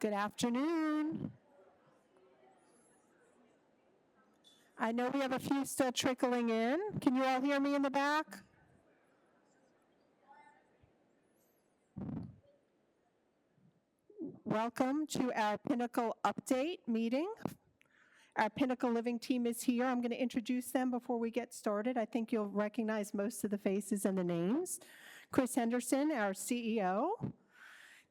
Good afternoon. I know we have a few still trickling in. Can you all hear me in the back? Welcome to our Pinnacle Update meeting. Our Pinnacle Living team is here. I'm going to introduce them before we get started. I think you'll recognize most of the faces and the names. Chris Henderson, our CEO.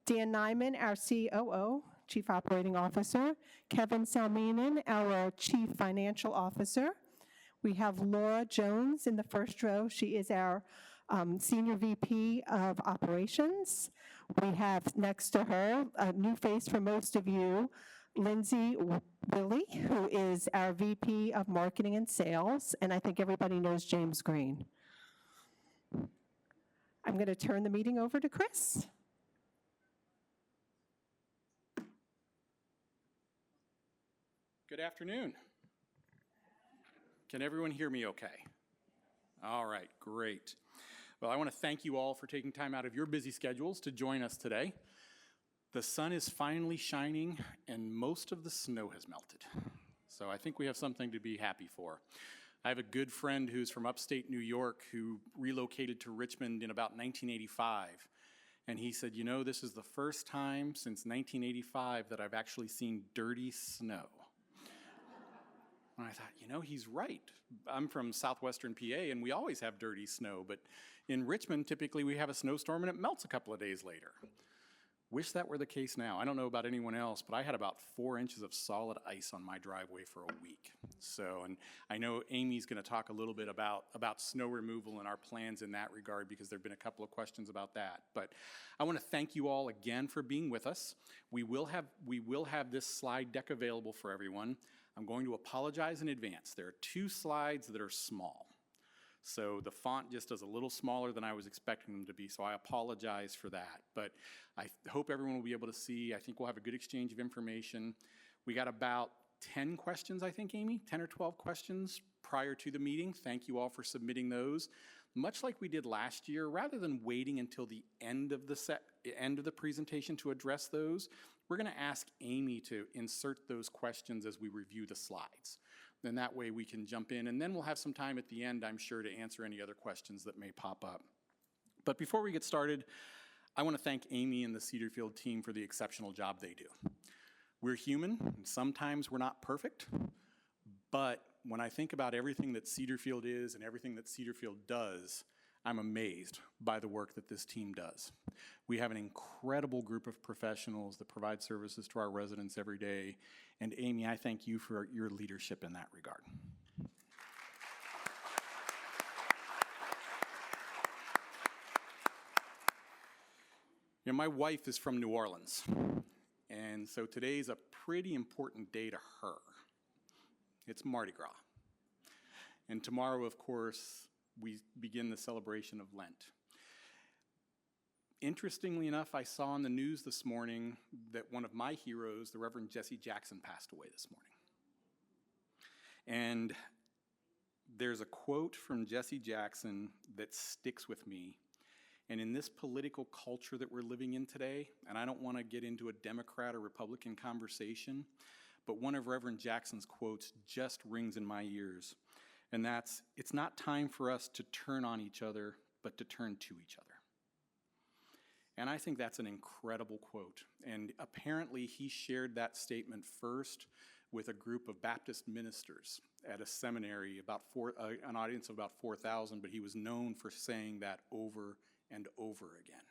Dan Nyman, our COO, Chief Operating Officer. Kevin Salminen, our Chief Financial Officer. We have Laura Jones in the first row. She is our Senior VP of Operations. We have next to her, a new face for most of you, Lindsay Willie, who is our VP of Marketing and Sales, and I think everybody knows James Green. I'm going to turn the meeting over to Chris. Good afternoon. Can everyone hear me okay? All right, great. Well, I want to thank you all for taking time out of your busy schedules to join us today. The sun is finally shining and most of the snow has melted. So I think we have something to be happy for. I have a good friend who's from upstate New York who relocated to Richmond in about 1985. And he said, you know, this is the first time since 1985 that I've actually seen dirty snow. And I thought, you know, he's right. I'm from southwestern PA, and we always have dirty snow. But in Richmond, typically we have a snowstorm, and it melts a couple of days later. Wish that were the case now. I don't know about anyone else, but I had about 4 inches of solid ice on my driveway for a week. So, and I know Amy's going to talk a little bit about snow removal and our plans in that regard, because there have been a couple of questions about that. But I want to thank you all again for being with us. We will have this slide deck available for everyone. I'm going to apologize in advance. There are 2 slides that are small. So the font just is a little smaller than I was expecting them to be, so I apologize for that. But I hope everyone will be able to see. I think we'll have a good exchange of information. We got about 10 questions, I think, Amy, 10 or 12 questions prior to the meeting. Thank you all for submitting those. Much like we did last year, rather than waiting until the end of the presentation to address those, we're going to ask Amy to insert those questions as we review the slides. Then that way we can jump in, and then we'll have some time at the end, I'm sure, to answer any other questions that may pop up. But before we get started, I want to thank Amy and the Cedarfield team for the exceptional job they do. We're human, and sometimes we're not perfect, but when I think about everything that Cedarfield is and everything that Cedarfield does, I'm amazed by the work that this team does. We have an incredible group of professionals that provide services to our residents every day. And Amy, I thank you for your leadership in that regard. You know, my wife is from New Orleans. And so today's a pretty important day to her. It's Mardi Gras. And tomorrow, of course, we begin the celebration of Lent. Interestingly enough, I saw in the news this morning that one of my heroes, the Reverend Jesse Jackson, passed away this morning. And there's a quote from Jesse Jackson that sticks with me. And in this political culture that we're living in today, and I don't want to get into a Democrat or Republican conversation, but one of Reverend Jackson's quotes just rings in my ears. And that's, it's not time for us to turn on each other, but to turn to each other. And I think that's an incredible quote. And apparently he shared that statement first with a group of Baptist ministers at a seminary, an audience of about 4,000, but he was known for saying that over and over again.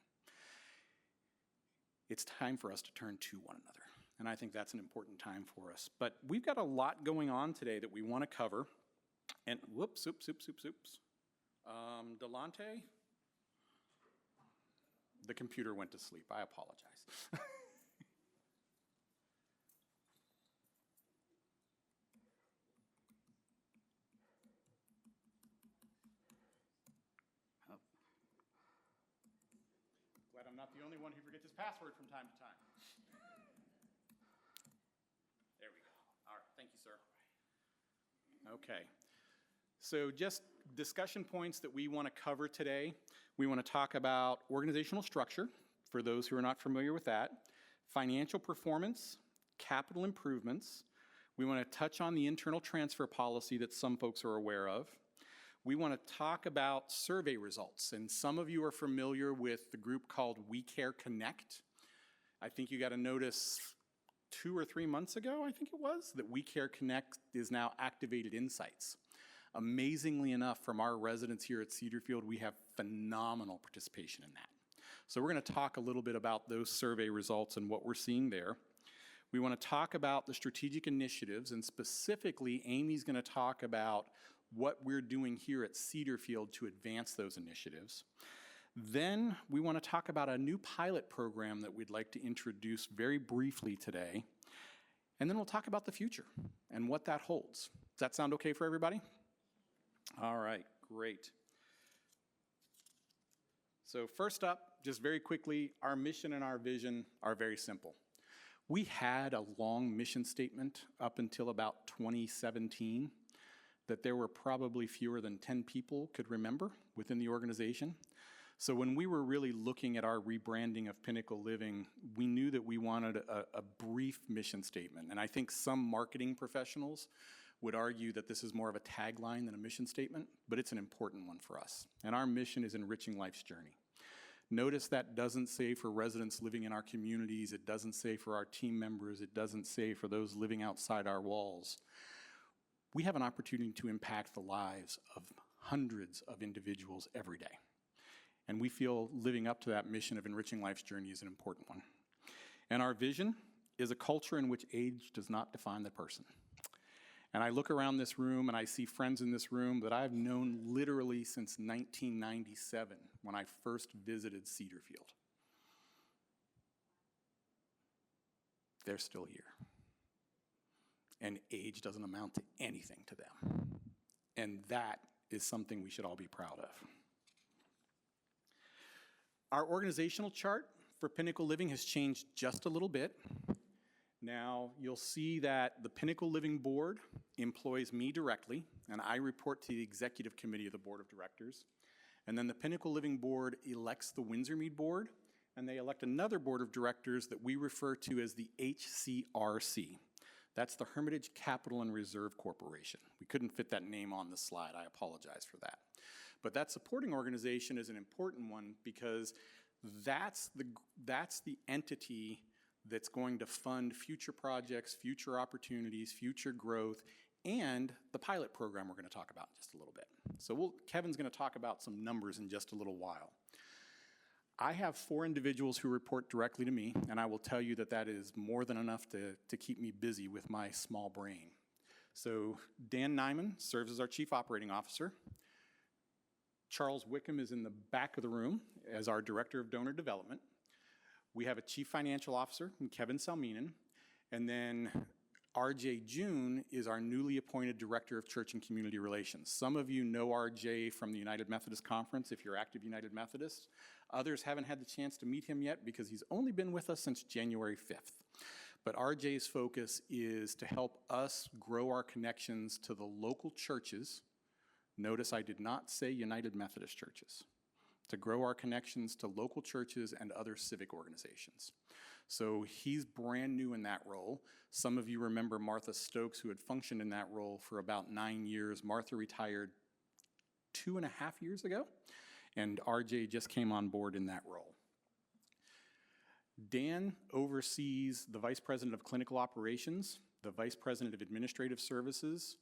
It's time for us to turn to one another. And I think that's an important time for us. But we've got a lot going on today that we want to cover. And whoops, Delante? The computer went to sleep. I apologize. Glad I'm not the only one who forgets his password from time to time. There we go. All right, thank you, sir. Okay. So just discussion points that we want to cover today. We want to talk about organizational structure, for those who are not familiar with that, financial performance, capital improvements. We want to touch on the internal transfer policy that some folks are aware of. We want to talk about survey results, and some of you are familiar with the group called We Care Connect. I think you got a notice 2 or 3 months ago, I think it was, that We Care Connect is now activated insights. Amazingly enough, from our residents here at Cedarfield, we have phenomenal participation in that. So we're going to talk a little bit about those survey results and what we're seeing there. We want to talk about the strategic initiatives, and specifically, Amy's going to talk about what we're doing here at Cedarfield to advance those initiatives. Then we want to talk about a new pilot program that we'd like to introduce very briefly today. And then we'll talk about the future and what that holds. Does that sound okay for everybody? All right, great. So first up, just very quickly, our mission and our vision are very simple. We had a long mission statement up until about 2017 that there were probably fewer than 10 people could remember within the organization. So when we were really looking at our rebranding of Pinnacle Living, we knew that we wanted a brief mission statement. And I think some marketing professionals would argue that this is more of a tagline than a mission statement, but it's an important one for us. And our mission is enriching life's journey. Notice that doesn't say for residents living in our communities, it doesn't say for our team members, it doesn't say for those living outside our walls. We have an opportunity to impact the lives of hundreds of individuals every day. And we feel living up to that mission of enriching life's journey is an important one. And our vision is a culture in which age does not define the person. And I look around this room and I see friends in this room that I've known literally since 1997 when I first visited Cedarfield. They're still here. And age doesn't amount to anything to them. And that is something we should all be proud of. Our organizational chart for Pinnacle Living has changed just a little bit. Now, you'll see that the Pinnacle Living Board employs me directly, and I report to the executive committee of the Board of Directors. And then the Pinnacle Living Board elects the Windsor Mead Board, and they elect another board of directors that we refer to as the HCRC. That's the Hermitage Capital and Reserve Corporation. We couldn't fit that name on the slide. I apologize for that. But that supporting organization is an important one because that's the entity that's going to fund future projects, future opportunities, future growth, and the pilot program we're going to talk about in just a little bit. So Kevin's going to talk about some numbers in just a little while. I have 4 individuals who report directly to me, and I will tell you that that is more than enough to keep me busy with my small brain. So Dan Nyman serves as our Chief Operating Officer. Charles Wickham is in the back of the room as our Director of Donor Development. We have a Chief Financial Officer, Kevin Salminen, and then RJ June is our newly appointed Director of Church and Community Relations. Some of you know RJ from the United Methodist Conference if you're active United Methodists. Others haven't had the chance to meet him yet because he's only been with us since January 5th. But RJ's focus is to help us grow our connections to the local churches. Notice I did not say United Methodist churches. To grow our connections to local churches and other civic organizations. So he's brand new in that role. Some of you remember Martha Stokes, who had functioned in that role for about 9 years. Martha retired 2.5 years ago, and RJ just came on board in that role. Dan oversees the Vice President of Clinical Operations, the Vice President of Administrative Services,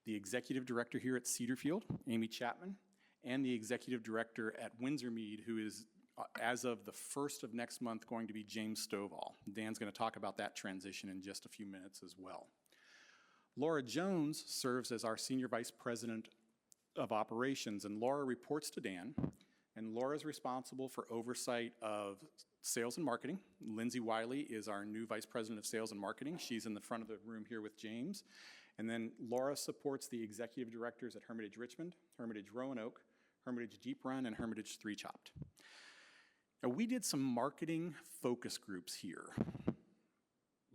the Executive Director here at Cedarfield, Amy Chapman, and the Executive Director at Windsor Mead, who is, as of the 1st of next month, going to be James Stovall. Dan's going to talk about that transition in just a few minutes as well. Laura Jones serves as our Senior Vice President of Operations, and Laura reports to Dan, and Laura's responsible for oversight of sales and marketing. Lindsay Wiley is our new Vice President of Sales and Marketing. She's in the front of the room here with James. And then Laura supports the executive directors at Hermitage Richmond, Hermitage Roanoke, Hermitage Deep Run, and Hermitage 3 Chopped. Now, we did some marketing focus groups here.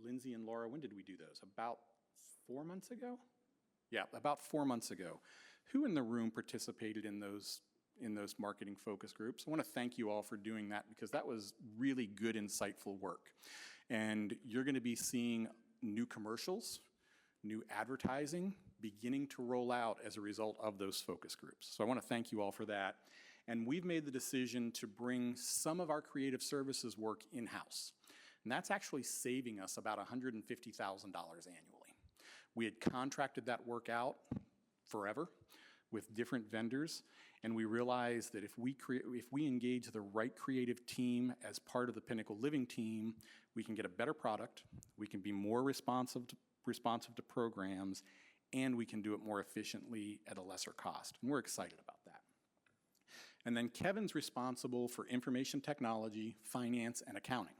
Lindsay and Laura, when did we do those? About 4 months ago? Yeah, about 4 months ago. Who in the room participated in those marketing focus groups? I want to thank you all for doing that because that was really good, insightful work. And you're going to be seeing new commercials, new advertising beginning to roll out as a result of those focus groups. So I want to thank you all for that. And we've made the decision to bring some of our creative services work in-house. And that's actually saving us about $150,000 annually. We had contracted that work out forever with different vendors, and we realized that if we engage the right creative team as part of the Pinnacle Living team, we can get a better product, we can be more responsive to programs, and we can do it more efficiently at a lesser cost. And we're excited about that. And then Kevin's responsible for information technology, finance, and accounting.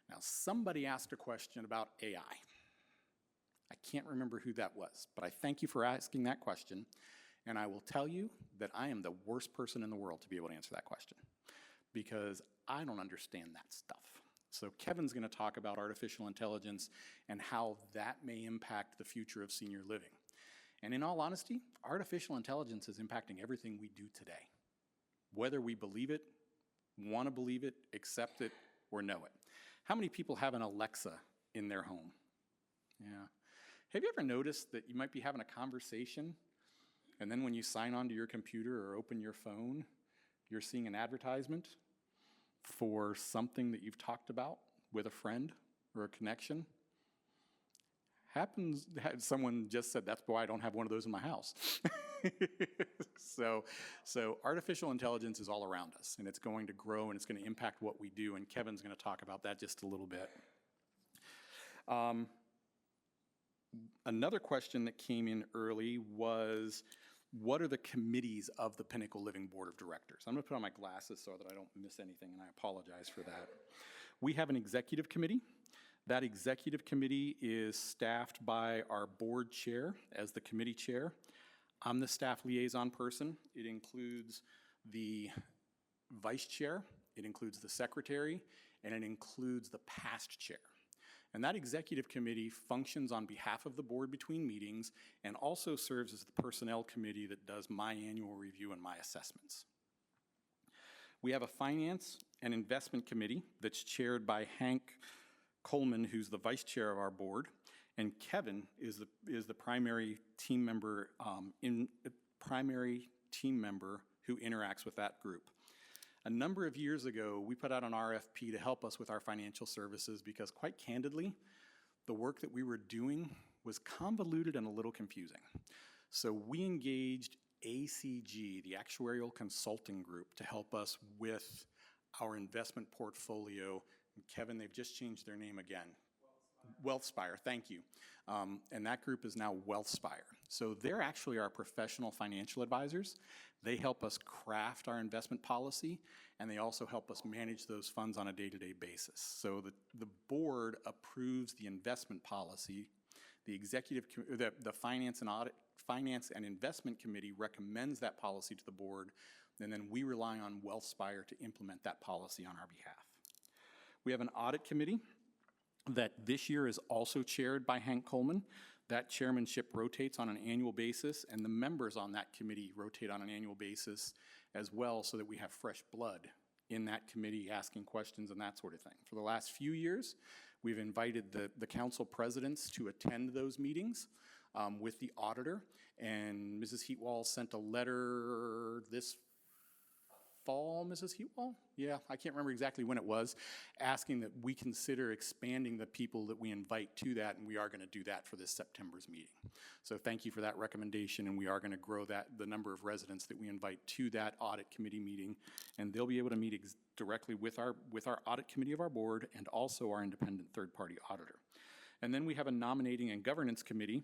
Now, somebody asked a question about AI. I can't remember who that was, but I thank you for asking that question. And I will tell you that I am the worst person in the world to be able to answer that question because I don't understand that stuff. So Kevin's going to talk about artificial intelligence and how that may impact the future of senior living. And in all honesty, artificial intelligence is impacting everything we do today, whether we believe it, want to believe it, accept it, or know it. How many people have an Alexa in their home? Yeah. Have you ever noticed that you might be having a conversation, and then when you sign onto your computer or open your phone, you're seeing an advertisement for something that you've talked about with a friend or a connection? Someone just said, that's why I don't have one of those in my house. So artificial intelligence is all around us, and it's going to grow, and it's going to impact what we do, and Kevin's going to talk about that just a little bit. Another question that came in early was, what are the committees of the Pinnacle Living Board of Directors? I'm going to put on my glasses so that I don't miss anything, and I apologize for that. We have an executive committee. That executive committee is staffed by our board chair as the committee chair. I'm the staff liaison person. It includes the vice chair, it includes the secretary, and it includes the past chair. And that executive committee functions on behalf of the board between meetings and also serves as the personnel committee that does my annual review and my assessments. We have a finance and investment committee that's chaired by Hank Coleman, who's the vice chair of our board, and Kevin is the primary team member who interacts with that group. A number of years ago, we put out an RFP to help us with our financial services because, quite candidly, the work that we were doing was convoluted and a little confusing. So we engaged ACG, the Actuarial Consulting Group, to help us with our investment portfolio. And Kevin, they've just changed their name again. WealthSpire, thank you. And that group is now WealthSpire. So they're actually our professional financial advisors. They help us craft our investment policy, and they also help us manage those funds on a day-to-day basis. So the board approves the investment policy. The finance and investment committee recommends that policy to the board, and then we rely on WealthSpire to implement that policy on our behalf. We have an audit committee that this year is also chaired by Hank Coleman. That chairmanship rotates on an annual basis, and the members on that committee rotate on an annual basis as well, so that we have fresh blood in that committee asking questions and that sort of thing. For the last few years, we've invited the council presidents to attend those meetings with the auditor, and Mrs. Heatwall sent a letter this fall, Mrs. Heatwall? Yeah, I can't remember exactly when it was, asking that we consider expanding the people that we invite to that, and we are going to do that for this September's meeting. So thank you for that recommendation, and we are going to grow the number of residents that we invite to that audit committee meeting, and they'll be able to meet directly with our audit committee of our board and also our independent third-party auditor. And then we have a nominating and governance committee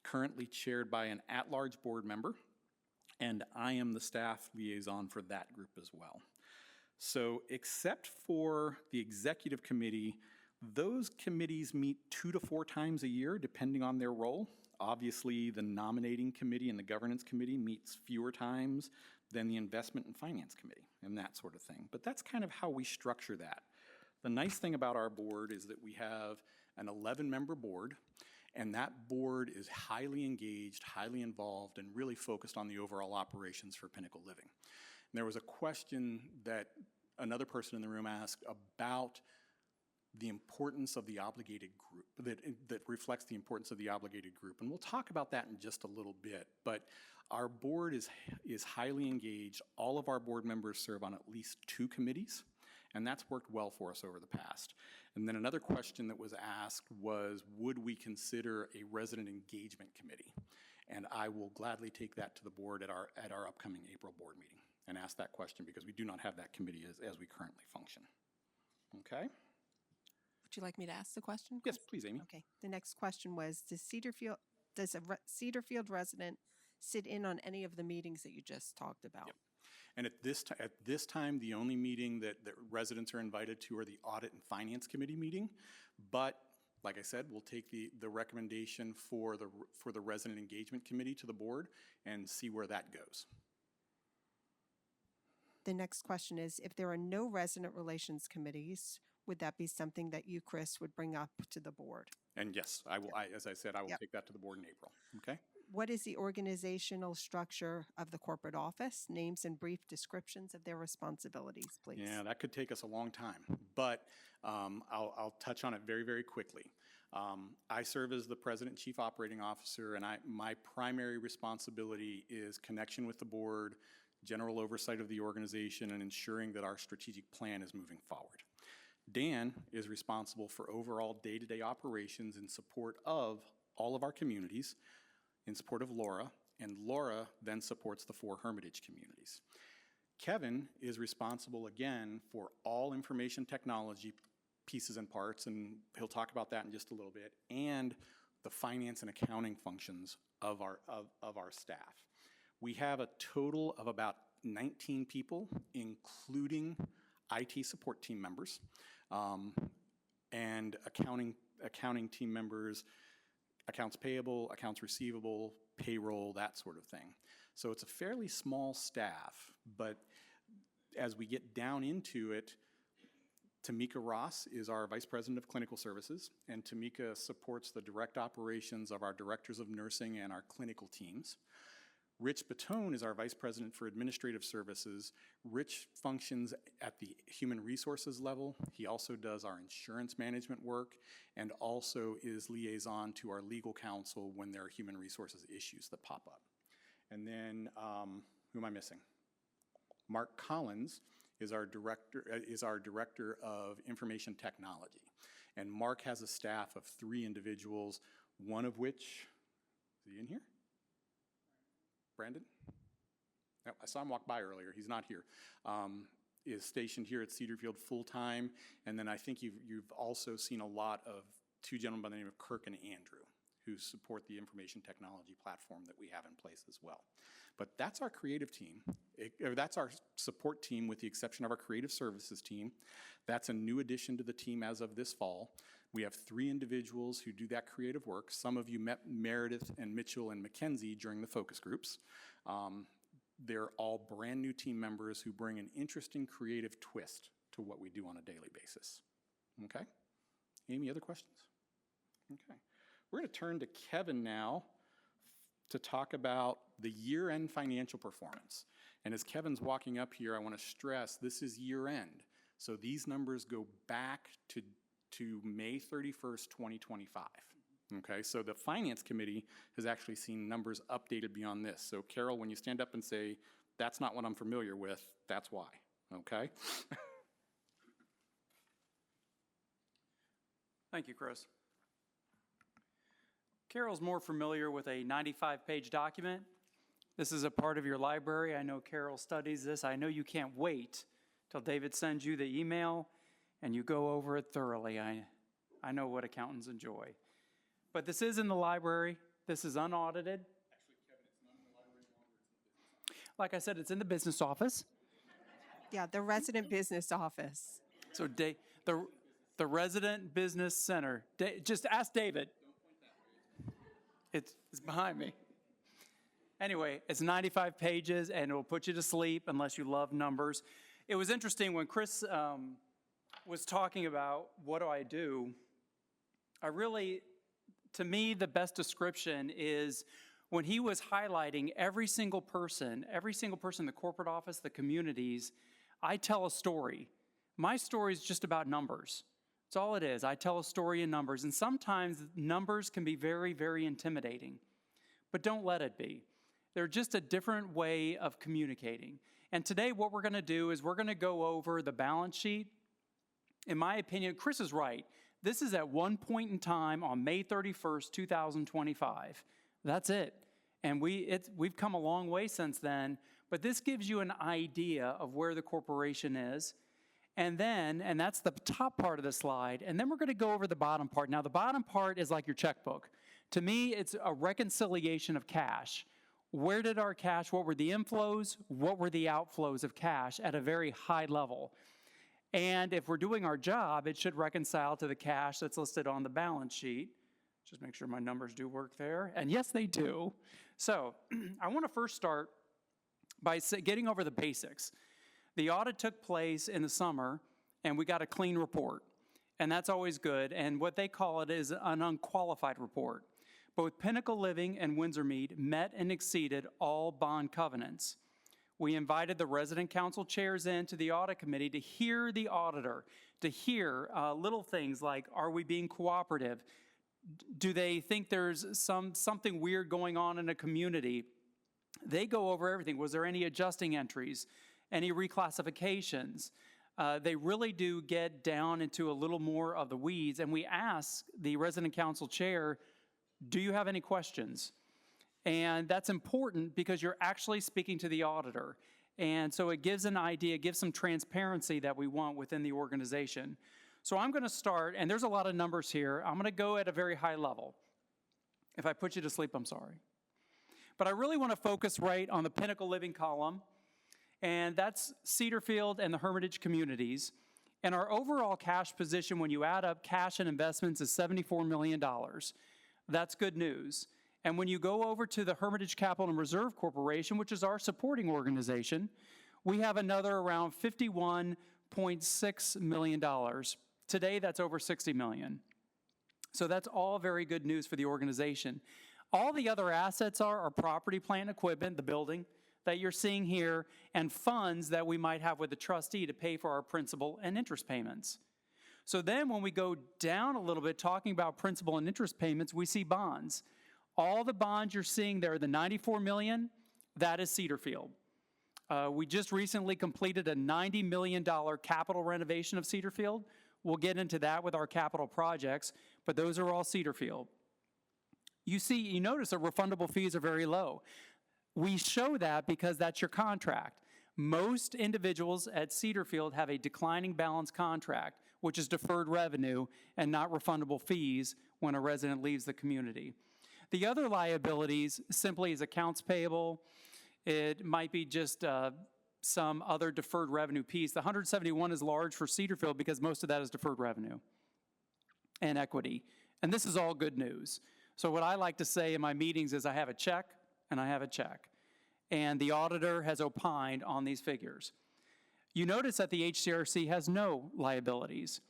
currently chaired by an at-large board member, and I am the staff liaison for that group as well. So except for the executive committee, those committees meet 2 to 4 times a year, depending on their role. Obviously, the nominating committee and the governance committee meets fewer times than the investment and finance committee and that sort of thing. But that's kind of how we structure that. The nice thing about our board is that we have an 11-member board, and that board is highly engaged, highly involved, and really focused on the overall operations for Pinnacle Living. And there was a question that another person in the room asked about the importance of the obligated group, that reflects the importance of the obligated group. And we'll talk about that in just a little bit. But our board is highly engaged. All of our board members serve on at least 2 committees, and that's worked well for us over the past. And then another question that was asked was, would we consider a resident engagement committee? And I will gladly take that to the board at our upcoming April board meeting and ask that question, because we do not have that committee as we currently function. Okay? Would you like me to ask the question? Yes, please, Amy. Okay. The next question was, does a Cedarfield resident sit in on any of the meetings that you just talked about? Yep. And at this time, the only meeting that residents are invited to are the Audit and Finance Committee meeting. But like I said, we'll take the recommendation for the Resident Engagement Committee to the board and see where that goes. The next question is, if there are no resident relations committees, would that be something that you, Chris, would bring up to the board? And yes, I will. As I said, I will take that to the board in April. Okay. What is the organizational structure of the corporate office? Names and brief descriptions of their responsibilities, please. Yeah, that could take us a long time, but I'll touch on it very, very quickly. I serve as the President and Chief Operating Officer, and my primary responsibility is connection with the board, general oversight of the organization, and ensuring that our strategic plan is moving forward. Dan is responsible for overall day-to-day operations in support of all of our communities, in support of Laura, and Laura then supports the 4 Hermitage communities. Kevin is responsible again for all information technology pieces and parts, and he'll talk about that in just a little bit, and the finance and accounting functions of our staff. We have a total of about 19 people, including IT support team members, and accounting team members, accounts payable, accounts receivable, payroll, that sort of thing. So it's a fairly small staff, but as we get down into it, Tamika Ross is our Vice President of Clinical Services, and Tamika supports the direct operations of our Directors of Nursing and our clinical teams. Rich Batone is our Vice President for Administrative Services. Rich functions at the human resources level. He also does our insurance management work and also is liaison to our legal counsel when there are human resources issues that pop up. And then, who am I missing? Mark Collins is our Director of Information Technology. And Mark has a staff of 3 individuals, one of which, is he in here? Brandon? No, I saw him walk by earlier. He's not here. Is stationed here at Cedarfield full-time. And then I think you've also seen a lot of 2 gentlemen by the name of Kirk and Andrew, who support the information technology platform that we have in place as well. But that's our creative team. That's our support team with the exception of our creative services team. That's a new addition to the team as of this fall. We have 3 individuals who do that creative work. Some of you met Meredith and Mitchell and Mackenzie during the focus groups. They're all brand new team members who bring an interesting creative twist to what we do on a daily basis. Okay? Amy, other questions? Okay. We're going to turn to Kevin now to talk about the year-end financial performance. And as Kevin's walking up here, I want to stress this is year-end. So these numbers go back to May 31st, 2025. Okay, so the Finance Committee has actually seen numbers updated beyond this. So Carol, when you stand up and say, that's not what I'm familiar with, that's why, okay? Thank you, Chris. Carol's more familiar with a 95-page document. This is a part of your library. I know Carol studies this. I know you can't wait till David sends you the email and you go over it thoroughly. I know what accountants enjoy. But this is in the library. This is unaudited. Actually, Kevin, it's not in the library longer, it's in the business office. Like I said, it's in the business office. Yeah, the resident business office. So the resident business center. Just ask David. It's behind me. Anyway, it's 95 pages, and it will put you to sleep unless you love numbers. It was interesting when Chris was talking about what do I do, to me, the best description is when he was highlighting every single person in the corporate office, the communities, I tell a story. My story is just about numbers. That's all it is. I tell a story in numbers, and sometimes numbers can be very, very intimidating, but don't let it be. They're just a different way of communicating. And today what we're going to do is we're going to go over the balance sheet. In my opinion, Chris is right. This is at one point in time on May 31st, 2025. That's it. And we've come a long way since then, but this gives you an idea of where the corporation is. And that's the top part of the slide, and then we're going to go over the bottom part. Now, the bottom part is like your checkbook. To me, it's a reconciliation of cash. Where did our cash, what were the inflows, what were the outflows of cash at a very high level? And if we're doing our job, it should reconcile to the cash that's listed on the balance sheet. Just make sure my numbers do work there, and yes, they do. So I want to first start by getting over the basics. The audit took place in the summer, and we got a clean report, and that's always good, and what they call it is an unqualified report. Both Pinnacle Living and Windsor Mead met and exceeded all bond covenants. We invited the resident council chairs into the audit committee to hear the auditor, to hear little things like, are we being cooperative? Do they think there's something weird going on in a community? They go over everything. Was there any adjusting entries? Any reclassifications? They really do get down into a little more of the weeds, and we ask the resident council chair, do you have any questions? And that's important because you're actually speaking to the auditor. And so it gives an idea, gives some transparency that we want within the organization. So I'm going to start, and there's a lot of numbers here. I'm going to go at a very high level. If I put you to sleep, I'm sorry. But I really want to focus right on the Pinnacle Living column, and that's Cedarfield and the Hermitage communities. And our overall cash position, when you add up cash and investments, is $74 million. That's good news. And when you go over to the Hermitage Capital and Reserve Corporation, which is our supporting organization, we have another around $51.6 million. Today, that's over $60 million. So that's all very good news for the organization. All the other assets are property, plant, and equipment, the building that you're seeing here, and funds that we might have with the trustee to pay for our principal and interest payments. So then when we go down a little bit, talking about principal and interest payments, we see bonds. All the bonds you're seeing there, the $94 million, that is Cedarfield. We just recently completed a $90 million capital renovation of Cedarfield. We'll get into that with our capital projects, but those are all Cedarfield. You notice the refundable fees are very low. We show that because that's your contract. Most individuals at Cedarfield have a declining balance contract, which is deferred revenue and not refundable fees when a resident leaves the community. The other liabilities simply is accounts payable. It might be just some other deferred revenue piece. The 171 is large for Cedarfield because most of that is deferred revenue and equity. And this is all good news. So what I like to say in my meetings is I have a check and I have a check. And the auditor has opined on these figures. You notice that the HCRC has no liabilities,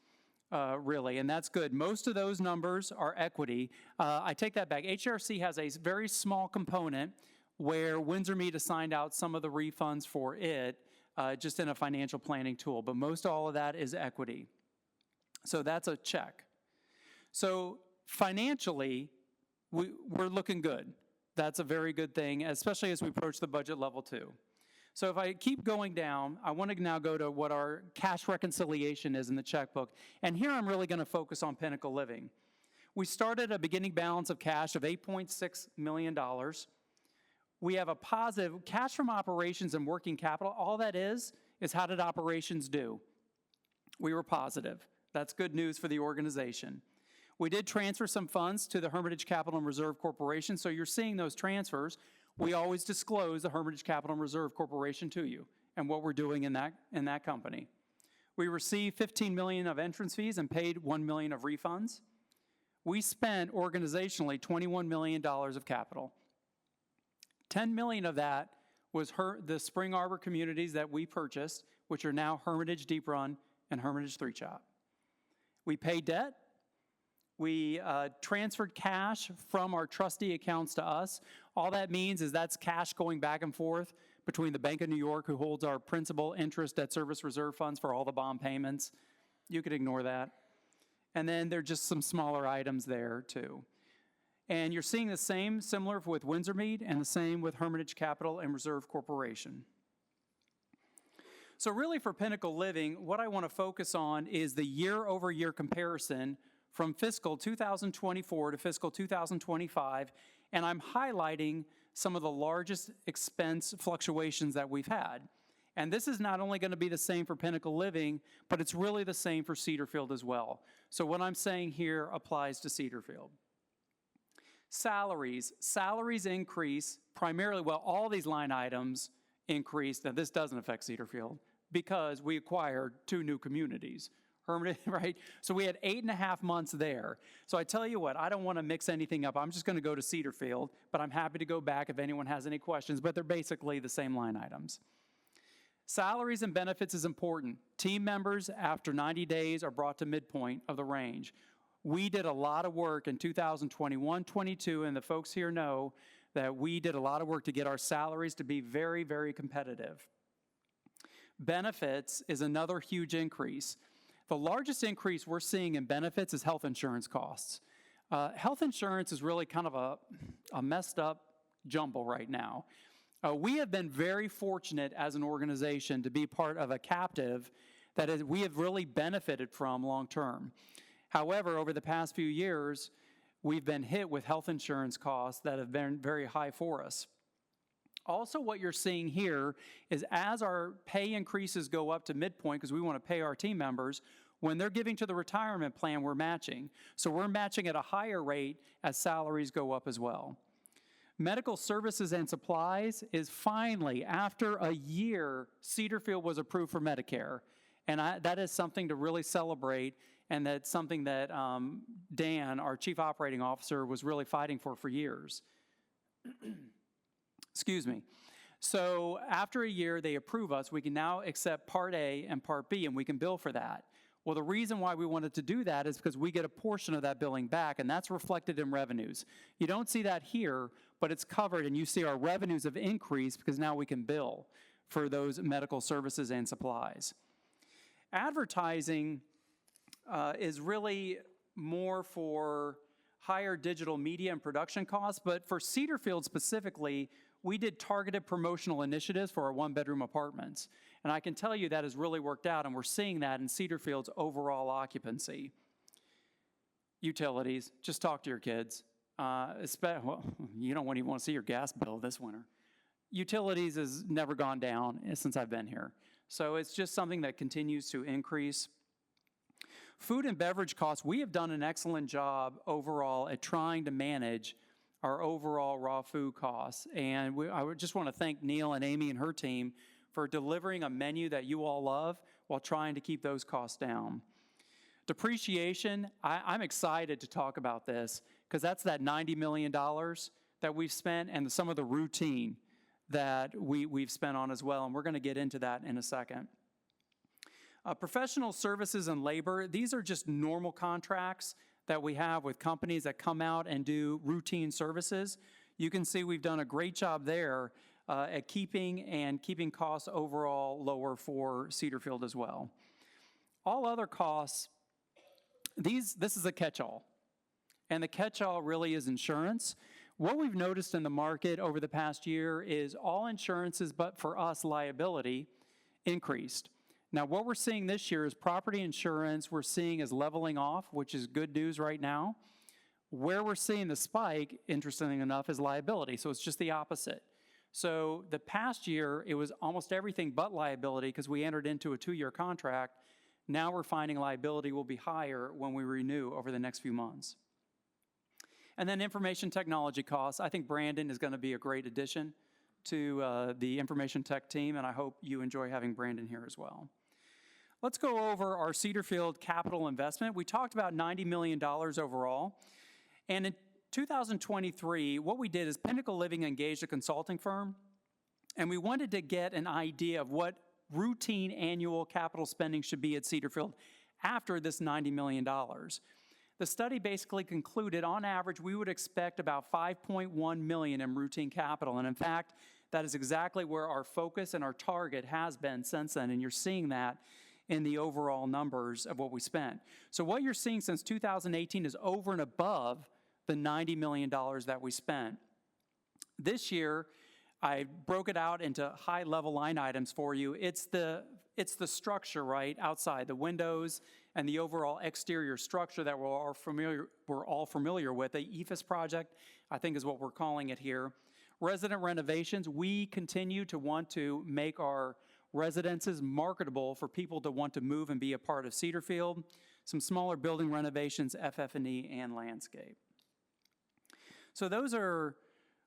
really, and that's good. Most of those numbers are equity. I take that back. HCRC has a very small component where Windsor Mead assigned out some of the refunds for it, just in a financial planning tool, but most all of that is equity. So that's a check. So financially, we're looking good. That's a very good thing, especially as we approach the budget level 2. So if I keep going down, I want to now go to what our cash reconciliation is in the checkbook. And here I'm really going to focus on Pinnacle Living. We started a beginning balance of cash of $8.6 million. We have a positive cash from operations and working capital. All that is how did operations do? We were positive. That's good news for the organization. We did transfer some funds to the Hermitage Capital and Reserve Corporation, so you're seeing those transfers. We always disclose the Hermitage Capital and Reserve Corporation to you and what we're doing in that company. We received $15 million of entrance fees and paid $1 million of refunds. We spent organizationally $21 million of capital. $10 million of that was the Spring Arbor communities that we purchased, which are now Hermitage Deep Run and Hermitage 3 Chop. We paid debt. We transferred cash from our trustee accounts to us. All that means is that's cash going back and forth between the Bank of New York, who holds our principal, interest, debt service reserve funds for all the bond payments. You could ignore that. And then there are just some smaller items there too. And you're seeing the same, similar with Windsor Mead, and the same with Hermitage Capital and Reserve Corporation. So really for Pinnacle Living, what I want to focus on is the year-over-year comparison from fiscal 2024 to fiscal 2025, and I'm highlighting some of the largest expense fluctuations that we've had. And this is not only going to be the same for Pinnacle Living, but it's really the same for Cedarfield as well. So what I'm saying here applies to Cedarfield. Salaries. Salaries increase primarily, well, all these line items increased. Now, this doesn't affect Cedarfield because we acquired 2 new communities. Hermitage, right? So we had 8.5 months there. So I tell you what, I don't want to mix anything up. I'm just going to go to Cedarfield, but I'm happy to go back if anyone has any questions, but they're basically the same line items. Salaries and benefits is important. Team members after 90 days are brought to midpoint of the range. We did a lot of work in 2021-22, and the folks here know that we did a lot of work to get our salaries to be very, very competitive. Benefits is another huge increase. The largest increase we're seeing in benefits is health insurance costs. Health insurance is really kind of a messed up jumble right now. We have been very fortunate as an organization to be part of a captive that we have really benefited from long term. However, over the past few years, we've been hit with health insurance costs that have been very high for us. Also, what you're seeing here is as our pay increases go up to midpoint, because we want to pay our team members, when they're giving to the retirement plan, we're matching. So we're matching at a higher rate as salaries go up as well. Medical services and supplies is finally, after a year, Cedarfield was approved for Medicare. And that is something to really celebrate, and that's something that Dan, our Chief Operating Officer, was really fighting for years. Excuse me. So after a year, they approve us. We can now accept Part A and Part B, and we can bill for that. Well, the reason why we wanted to do that is because we get a portion of that billing back, and that's reflected in revenues. You don't see that here, but it's covered, and you see our revenues have increased because now we can bill for those medical services and supplies. Advertising is really more for higher digital media and production costs, but for Cedarfield specifically, we did targeted promotional initiatives for our 1-bedroom apartments. And I can tell you that has really worked out, and we're seeing that in Cedarfield's overall occupancy. Utilities, just talk to your kids. Well, you don't even want to see your gas bill this winter. Utilities has never gone down since I've been here. So it's just something that continues to increase. Food and beverage costs, we have done an excellent job overall at trying to manage our overall raw food costs. And I would just want to thank Neil and Amy and her team for delivering a menu that you all love while trying to keep those costs down. Depreciation, I'm excited to talk about this because that's that $90 million that we've spent and some of the routine that we've spent on as well, and we're going to get into that in a second. Professional services and labor, these are just normal contracts that we have with companies that come out and do routine services. You can see we've done a great job there at keeping costs overall lower for Cedarfield as well. All other costs, this is a catch-all, and the catch-all really is insurance. What we've noticed in the market over the past year is all insurances, but for us, liability, increased. Now, what we're seeing this year is property insurance we're seeing is leveling off, which is good news right now. Where we're seeing the spike, interestingly enough, is liability, so it's just the opposite. So the past year, it was almost everything but liability because we entered into a 2-year contract. Now we're finding liability will be higher when we renew over the next few months. And then information technology costs. I think Brandon is going to be a great addition to the information tech team, and I hope you enjoy having Brandon here as well. Let's go over our Cedarfield capital investment. We talked about $90 million overall. And in 2023, what we did is Pinnacle Living engaged a consulting firm, and we wanted to get an idea of what routine annual capital spending should be at Cedarfield after this $90 million. The study basically concluded, on average, we would expect about $5.1 million in routine capital. And in fact, that is exactly where our focus and our target has been since then. And you're seeing that in the overall numbers of what we spent. So what you're seeing since 2018 is over and above the $90 million that we spent. This year, I broke it out into high-level line items for you. It's the structure, right, outside, the windows and the overall exterior structure that we're all familiar with. The EFIS project, I think, is what we're calling it here. Resident renovations, we continue to want to make our residences marketable for people to want to move and be a part of Cedarfield. Some smaller building renovations, FF&E, and landscape. So those are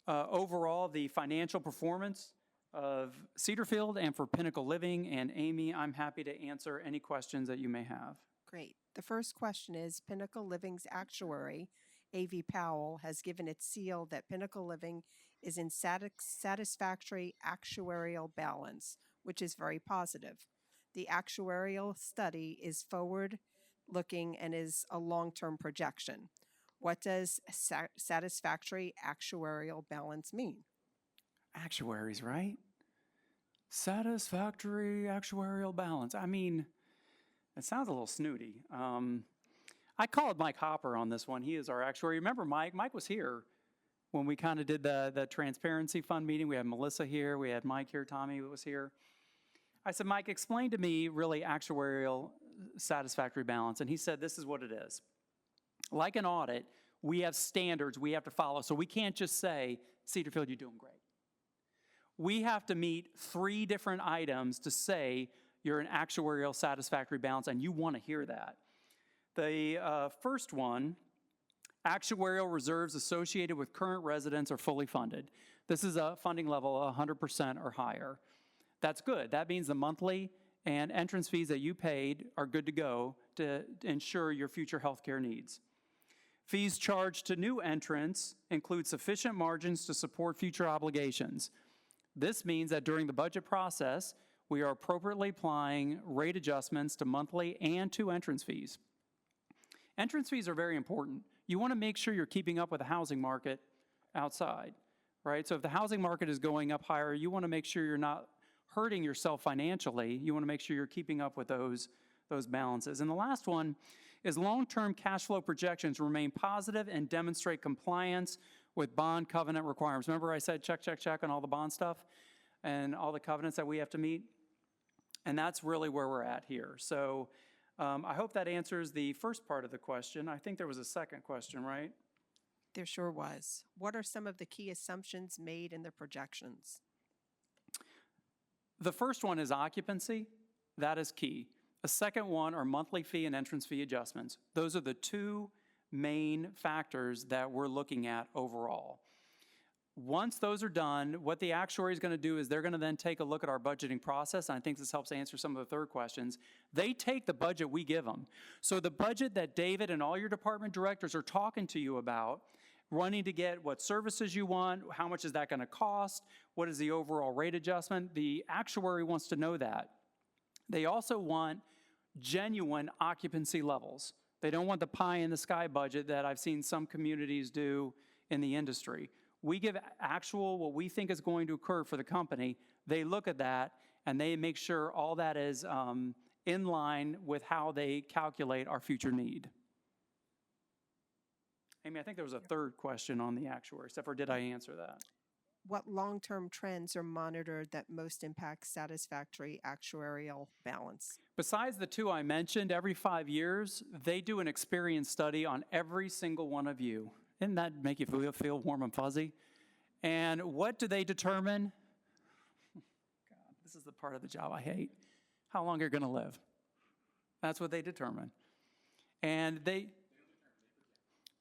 overall the financial performance of Cedarfield and for Pinnacle Living. And Amy, I'm happy to answer any questions that you may have. Great. The first question is, Pinnacle Living's actuary, A.V. Powell, has given its seal that Pinnacle Living is in satisfactory actuarial balance, which is very positive. The actuarial study is forward-looking and is a long-term projection. What does satisfactory actuarial balance mean? Actuaries, right? Satisfactory actuarial balance. I mean, it sounds a little snooty. I called Mike Hopper on this one. He is our actuary. Remember Mike? Mike was here when we kind of did the Transparency Fund meeting. We had Melissa here. We had Mike here. Tommy was here. I said, Mike, explain to me really actuarial satisfactory balance. And he said, this is what it is. Like an audit, we have standards we have to follow. So we can't just say, Cedarfield, you're doing great. We have to meet 3 different items to say you're an actuarial satisfactory balance, and you want to hear that. The first one, actuarial reserves associated with current residents are fully funded. This is a funding level of 100% or higher. That's good. That means the monthly and entrance fees that you paid are good to go to ensure your future healthcare needs. Fees charged to new entrants include sufficient margins to support future obligations. This means that during the budget process, we are appropriately applying rate adjustments to monthly and to entrance fees. Entrance fees are very important. You want to make sure you're keeping up with the housing market outside, right? So if the housing market is going up higher, you want to make sure you're not hurting yourself financially. You want to make sure you're keeping up with those balances. And the last one is long-term cash flow projections remain positive and demonstrate compliance with bond covenant requirements. Remember I said check, check, check on all the bond stuff and all the covenants that we have to meet? And that's really where we're at here. So I hope that answers the first part of the question. I think there was a second question, right? There sure was. What are some of the key assumptions made in the projections? The first one is occupancy. That is key. The second one are monthly fee and entrance fee adjustments. Those are the 2 main factors that we're looking at overall. Once those are done, what the actuary is going to do is they're going to then take a look at our budgeting process, and I think this helps answer some of the third questions. They take the budget we give them. So the budget that David and all your department directors are talking to you about, running to get what services you want, how much is that going to cost, what is the overall rate adjustment, the actuary wants to know that. They also want genuine occupancy levels. They don't want the pie-in-the-sky budget that I've seen some communities do in the industry. We give actual what we think is going to occur for the company. They look at that, and they make sure all that is in line with how they calculate our future need. Amy, I think there was a third question on the actuary, except for did I answer that? What long-term trends are monitored that most impact satisfactory actuarial balance? Besides the 2 I mentioned, every 5 years, they do an experience study on every single one of you. Didn't that make you feel warm and fuzzy? And what do they determine? God, this is the part of the job I hate. How long you're going to live. That's what they determine. And they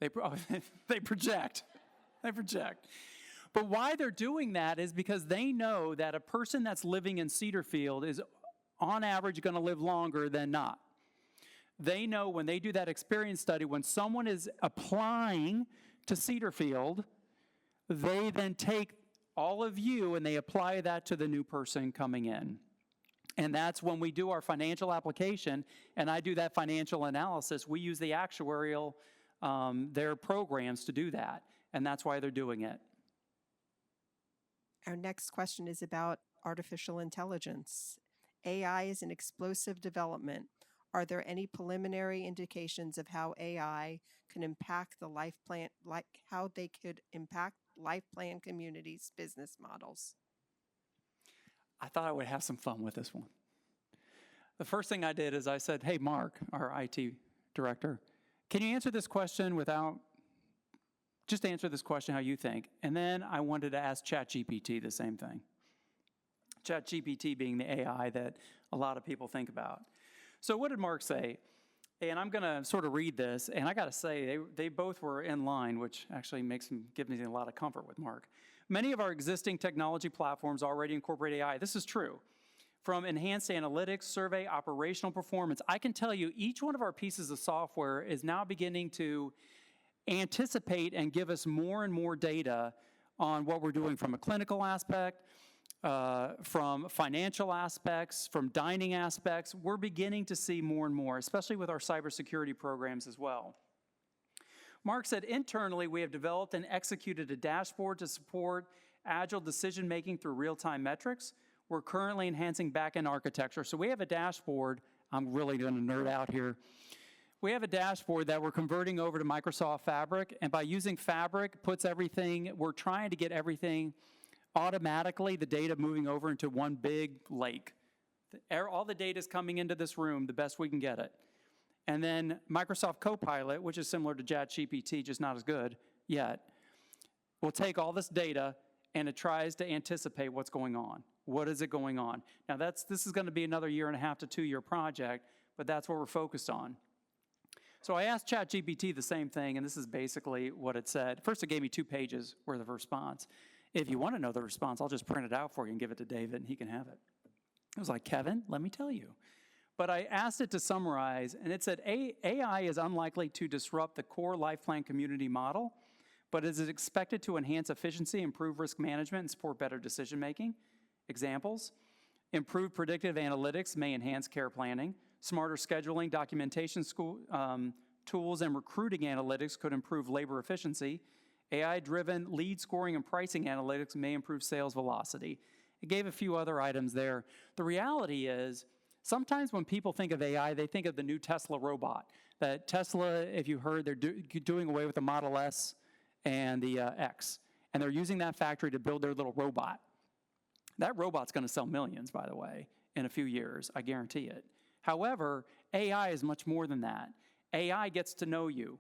project. They project. But why they're doing that is because they know that a person that's living in Cedarfield is on average going to live longer than not. They know when they do that experience study, when someone is applying to Cedarfield, they then take all of you and they apply that to the new person coming in. And that's when we do our financial application, and I do that financial analysis. We use the actuarial, their programs to do that, and that's why they're doing it. Our next question is about artificial intelligence. AI is an explosive development. Are there any preliminary indications of how AI can impact the life plan, like how they could impact life plan communities' business models? I thought I would have some fun with this one. The first thing I did is I said, hey, Mark, our IT director, can you answer this question just answer this question how you think. And then I wanted to ask ChatGPT the same thing. ChatGPT being the AI that a lot of people think about. So what did Mark say? And I'm going to sort of read this, and I got to say, they both were in line, which actually gives me a lot of comfort with Mark. Many of our existing technology platforms already incorporate AI. This is true. From enhanced analytics, survey, operational performance, I can tell you each one of our pieces of software is now beginning to anticipate and give us more and more data on what we're doing from a clinical aspect, from financial aspects, from dining aspects. We're beginning to see more and more, especially with our cybersecurity programs as well. Mark said, internally, we have developed and executed a dashboard to support agile decision-making through real-time metrics. We're currently enhancing back-end architecture. So we have a dashboard. I'm really going to nerd out here. We have a dashboard that we're converting over to Microsoft Fabric, and by using Fabric, we're trying to get everything automatically, the data moving over into one big lake. All the data is coming into this room the best we can get it. And then Microsoft Copilot, which is similar to ChatGPT, just not as good yet, will take all this data and it tries to anticipate what's going on. What is it going on? Now this is going to be another 1.5 to 2 year project, but that's what we're focused on. So I asked ChatGPT the same thing, and this is basically what it said. First, it gave me 2 pages worth of response. If you want to know the response, I'll just print it out for you and give it to David, and he can have it. I was like, Kevin, let me tell you. But I asked it to summarize, and it said, AI is unlikely to disrupt the core life plan community model, but is expected to enhance efficiency, improve risk management, and support better decision-making. Examples: improved predictive analytics may enhance care planning. Smarter scheduling, documentation tools, and recruiting analytics could improve labor efficiency. AI-driven lead scoring and pricing analytics may improve sales velocity. It gave a few other items there. The reality is, sometimes when people think of AI, they think of the new Tesla robot. That Tesla, if you heard, they're doing away with the Model S and the X. And they're using that factory to build their little robot. That robot's going to sell millions, by the way, in a few years. I guarantee it. However, AI is much more than that. AI gets to know you.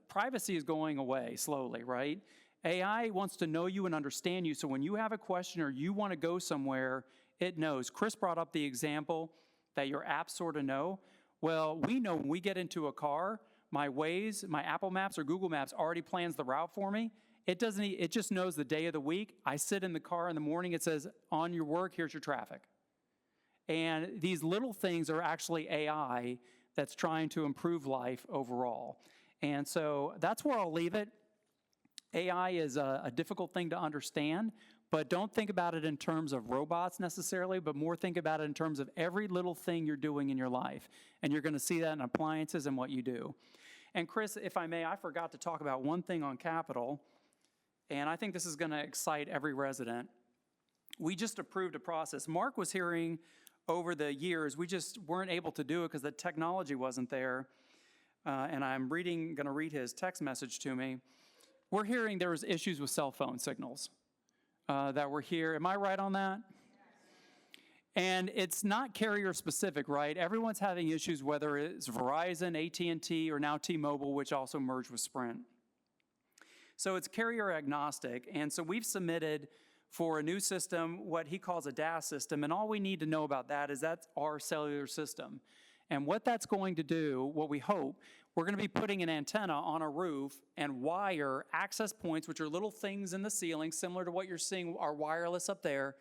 Privacy is going away slowly, right? AI wants to know you and understand you, so when you have a question or you want to go somewhere, it knows. Chris brought up the example that your apps sort of know. Well, we know when we get into a car, my Waze, my Apple Maps or Google Maps already plans the route for me. It just knows the day of the week. I sit in the car in the morning, it says, on your work, here's your traffic. And these little things are actually AI that's trying to improve life overall. And so that's where I'll leave it. AI is a difficult thing to understand, but don't think about it in terms of robots necessarily, but more think about it in terms of every little thing you're doing in your life. And you're going to see that in appliances and what you do. And Chris, if I may, I forgot to talk about one thing on capital, and I think this is going to excite every resident. We just approved a process. Mark was hearing over the years, we just weren't able to do it because the technology wasn't there. And I'm going to read his text message to me. We're hearing there was issues with cell phone signals that were here. Am I right on that? And it's not carrier specific, right? Everyone's having issues, whether it's Verizon, AT&T, or now T-Mobile, which also merged with Sprint. So it's carrier agnostic. And so we've submitted for a new system, what he calls a DAS system, and all we need to know about that is that's our cellular system. And what that's going to do, what we hope, we're going to be putting an antenna on a roof and wire access points, which are little things in the ceiling, similar to what you're seeing, our wireless up there,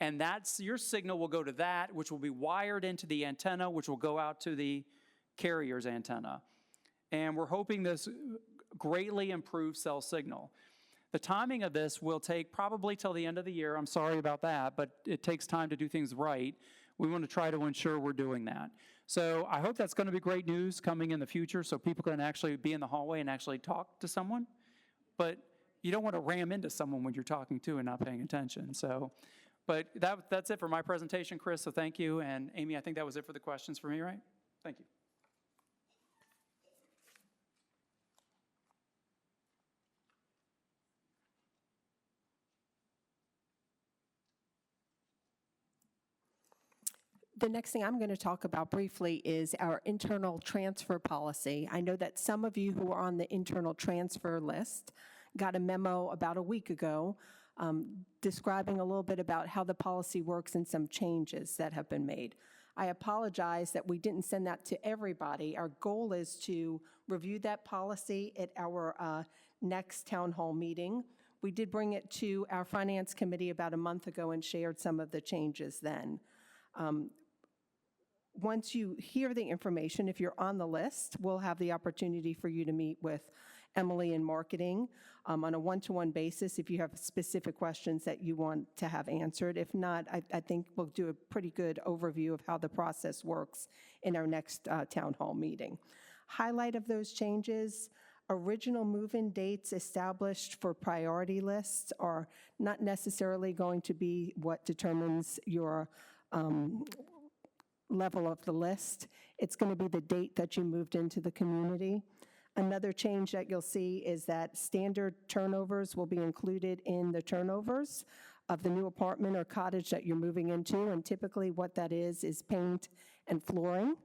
and your signal will go to that, which will be wired into the antenna, which will go out to the carrier's antenna. And we're hoping this greatly improves cell signal. The timing of this will take probably till the end of the year. I'm sorry about that, but it takes time to do things right. We want to try to ensure we're doing that. So I hope that's going to be great news coming in the future so people can actually be in the hallway and actually talk to someone. But you don't want to ram into someone when you're talking to and not paying attention. So But that's it for my presentation, Chris, so thank you. And Amy, I think that was it for the questions for me, right? Thank you. The next thing I'm going to talk about briefly is our internal transfer policy. I know that some of you who are on the internal transfer list got a memo about a week ago describing a little bit about how the policy works and some changes that have been made. I apologize that we didn't send that to everybody. Our goal is to review that policy at our next town hall meeting. We did bring it to our finance committee about a month ago and shared some of the changes then. Once you hear the information, if you're on the list, we'll have the opportunity for you to meet with Emily in marketing on a one-to-one basis if you have specific questions that you want to have answered. If not, I think we'll do a pretty good overview of how the process works in our next town hall meeting. Highlight of those changes: original move-in dates established for priority lists are not necessarily going to be what determines your level of the list. It's going to be the date that you moved into the community. Another change that you'll see is that standard turnovers will be included in the turnovers of the new apartment or cottage that you're moving into, and typically what that is paint and flooring.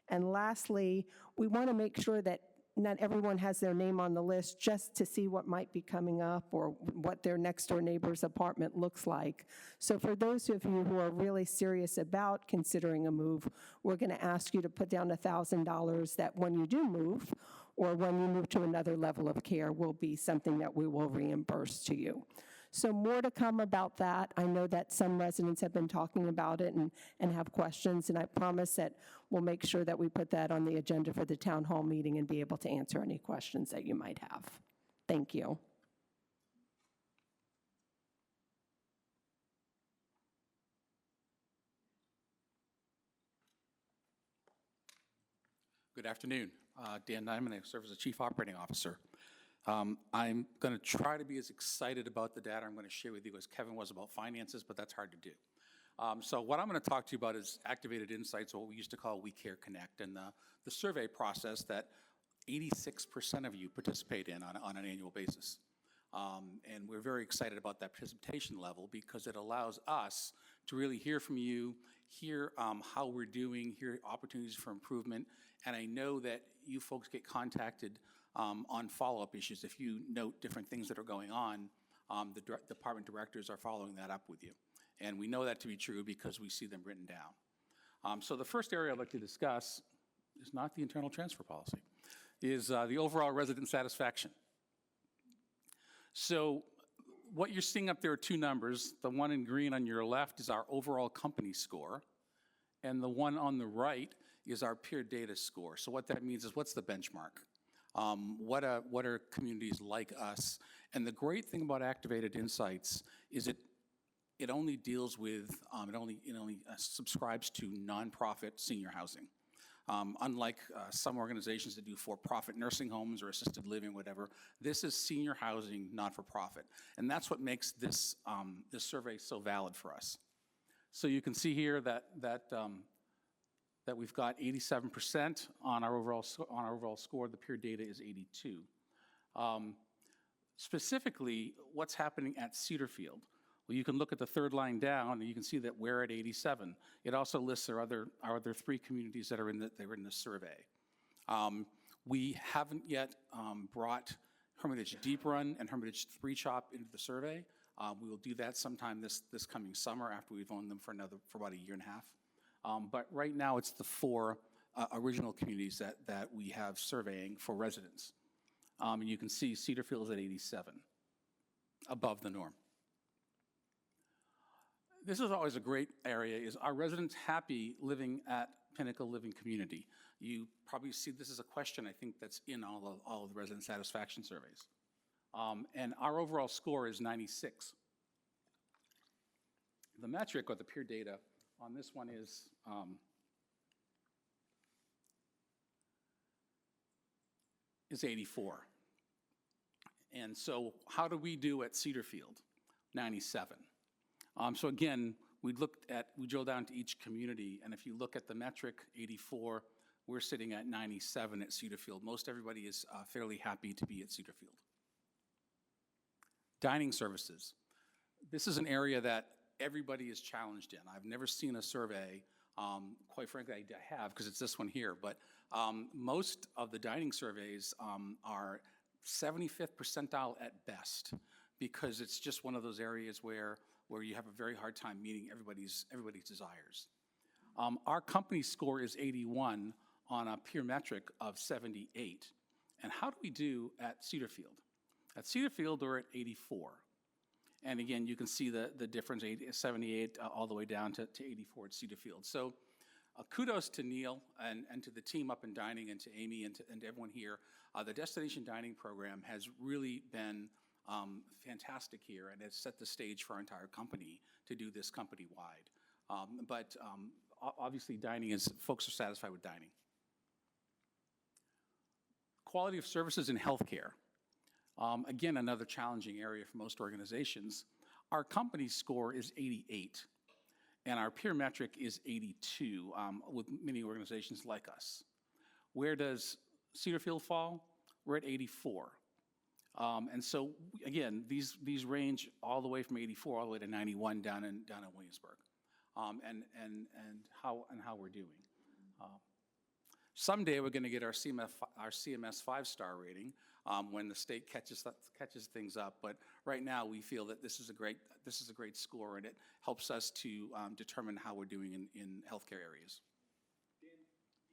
And lastly, we want to make sure that not everyone has their name on the list just to see what might be coming up or what their next door neighbor's apartment looks like. So for those of you who are really serious about considering a move, we're going to ask you to put down $1,000 that when you do move or when you move to another level of care will be something that we will reimburse to you. So more to come about that. I know that some residents have been talking about it and have questions, and I promise that we'll make sure that we put that on the agenda for the town hall meeting and be able to answer any questions that you might have. Thank you. Good afternoon. Dan Nyman, I serve as the Chief Operating Officer. I'm going to try to be as excited about the data I'm going to share with you as Kevin was about finances, but that's hard to do. So what I'm going to talk to you about is activated insights, or what we used to call We Care Connect, and the survey process that 86% of you participate in on an annual basis. And we're very excited about that participation level because it allows us to really hear from you, hear how we're doing, hear opportunities for improvement, and I know that you folks get contacted on follow-up issues. If you note different things that are going on, the department directors are following that up with you. And we know that to be true because we see them written down. So the first area I'd like to discuss is not the internal transfer policy, is the overall resident satisfaction. So what you're seeing up there are two numbers. The one in green on your left is our overall company score, and the one on the right is our peer data score. So what that means is, what's the benchmark? What are communities like us? And the great thing about Activated Insights is it only deals with, it only subscribes to nonprofit senior housing. Unlike some organizations that do for-profit nursing homes or assisted living, whatever, this is senior housing, not-for-profit. And that's what makes this survey so valid for us. So you can see here that we've got 87% on our overall score. The peer data is 82. Specifically, what's happening at Cedarfield? Well, you can look at the third line down, and you can see that we're at 87. It also lists our other three communities that are in the survey. We haven't yet brought Hermitage Deep Run and Hermitage 3 Chop into the survey. We will do that sometime this coming summer after we've owned them for about a year and a half. But right now, it's the four original communities that we have surveying for residents. And you can see Cedarfield is at 87, above the norm. This is always a great area. Is our residents happy living at Pinnacle Living Community? You probably see this is a question, I think, that's in all of the resident satisfaction surveys. And our overall score is 96. The metric, or the peer data, on this one is is 84. And so how do we do at Cedarfield? 97. So again, we drilled down to each community, and if you look at the metric, 84, we're sitting at 97 at Cedarfield. Most everybody is fairly happy to be at Cedarfield. Dining services. This is an area that everybody is challenged in. I've never seen a survey, quite frankly, I have, because it's this one here, but most of the dining surveys are 75th percentile at best, because it's just one of those areas where you have a very hard time meeting everybody's desires. Our company score is 81 on a peer metric of 78. And how do we do at Cedarfield? At Cedarfield, we're at 84. And again, you can see the difference, 78 all the way down to 84 at Cedarfield. So kudos to Neil and to the team up in dining, and to Amy and to everyone here. The Destination Dining Program has really been fantastic here, and has set the stage for our entire company to do this company-wide. But obviously folks are satisfied with dining. Quality of services in healthcare. Again, another challenging area for most organizations. Our company score is 88, and our peer metric is 82 with many organizations like us. Where does Cedarfield fall? We're at 84. And so, again, these range all the way from 84 all the way to 91 down in Williamsburg, and how we're doing. Someday we're going to get our CMS 5-star rating when the state catches things up. But right now we feel that this is a great score, and it helps us to determine how we're doing in healthcare areas. Dan,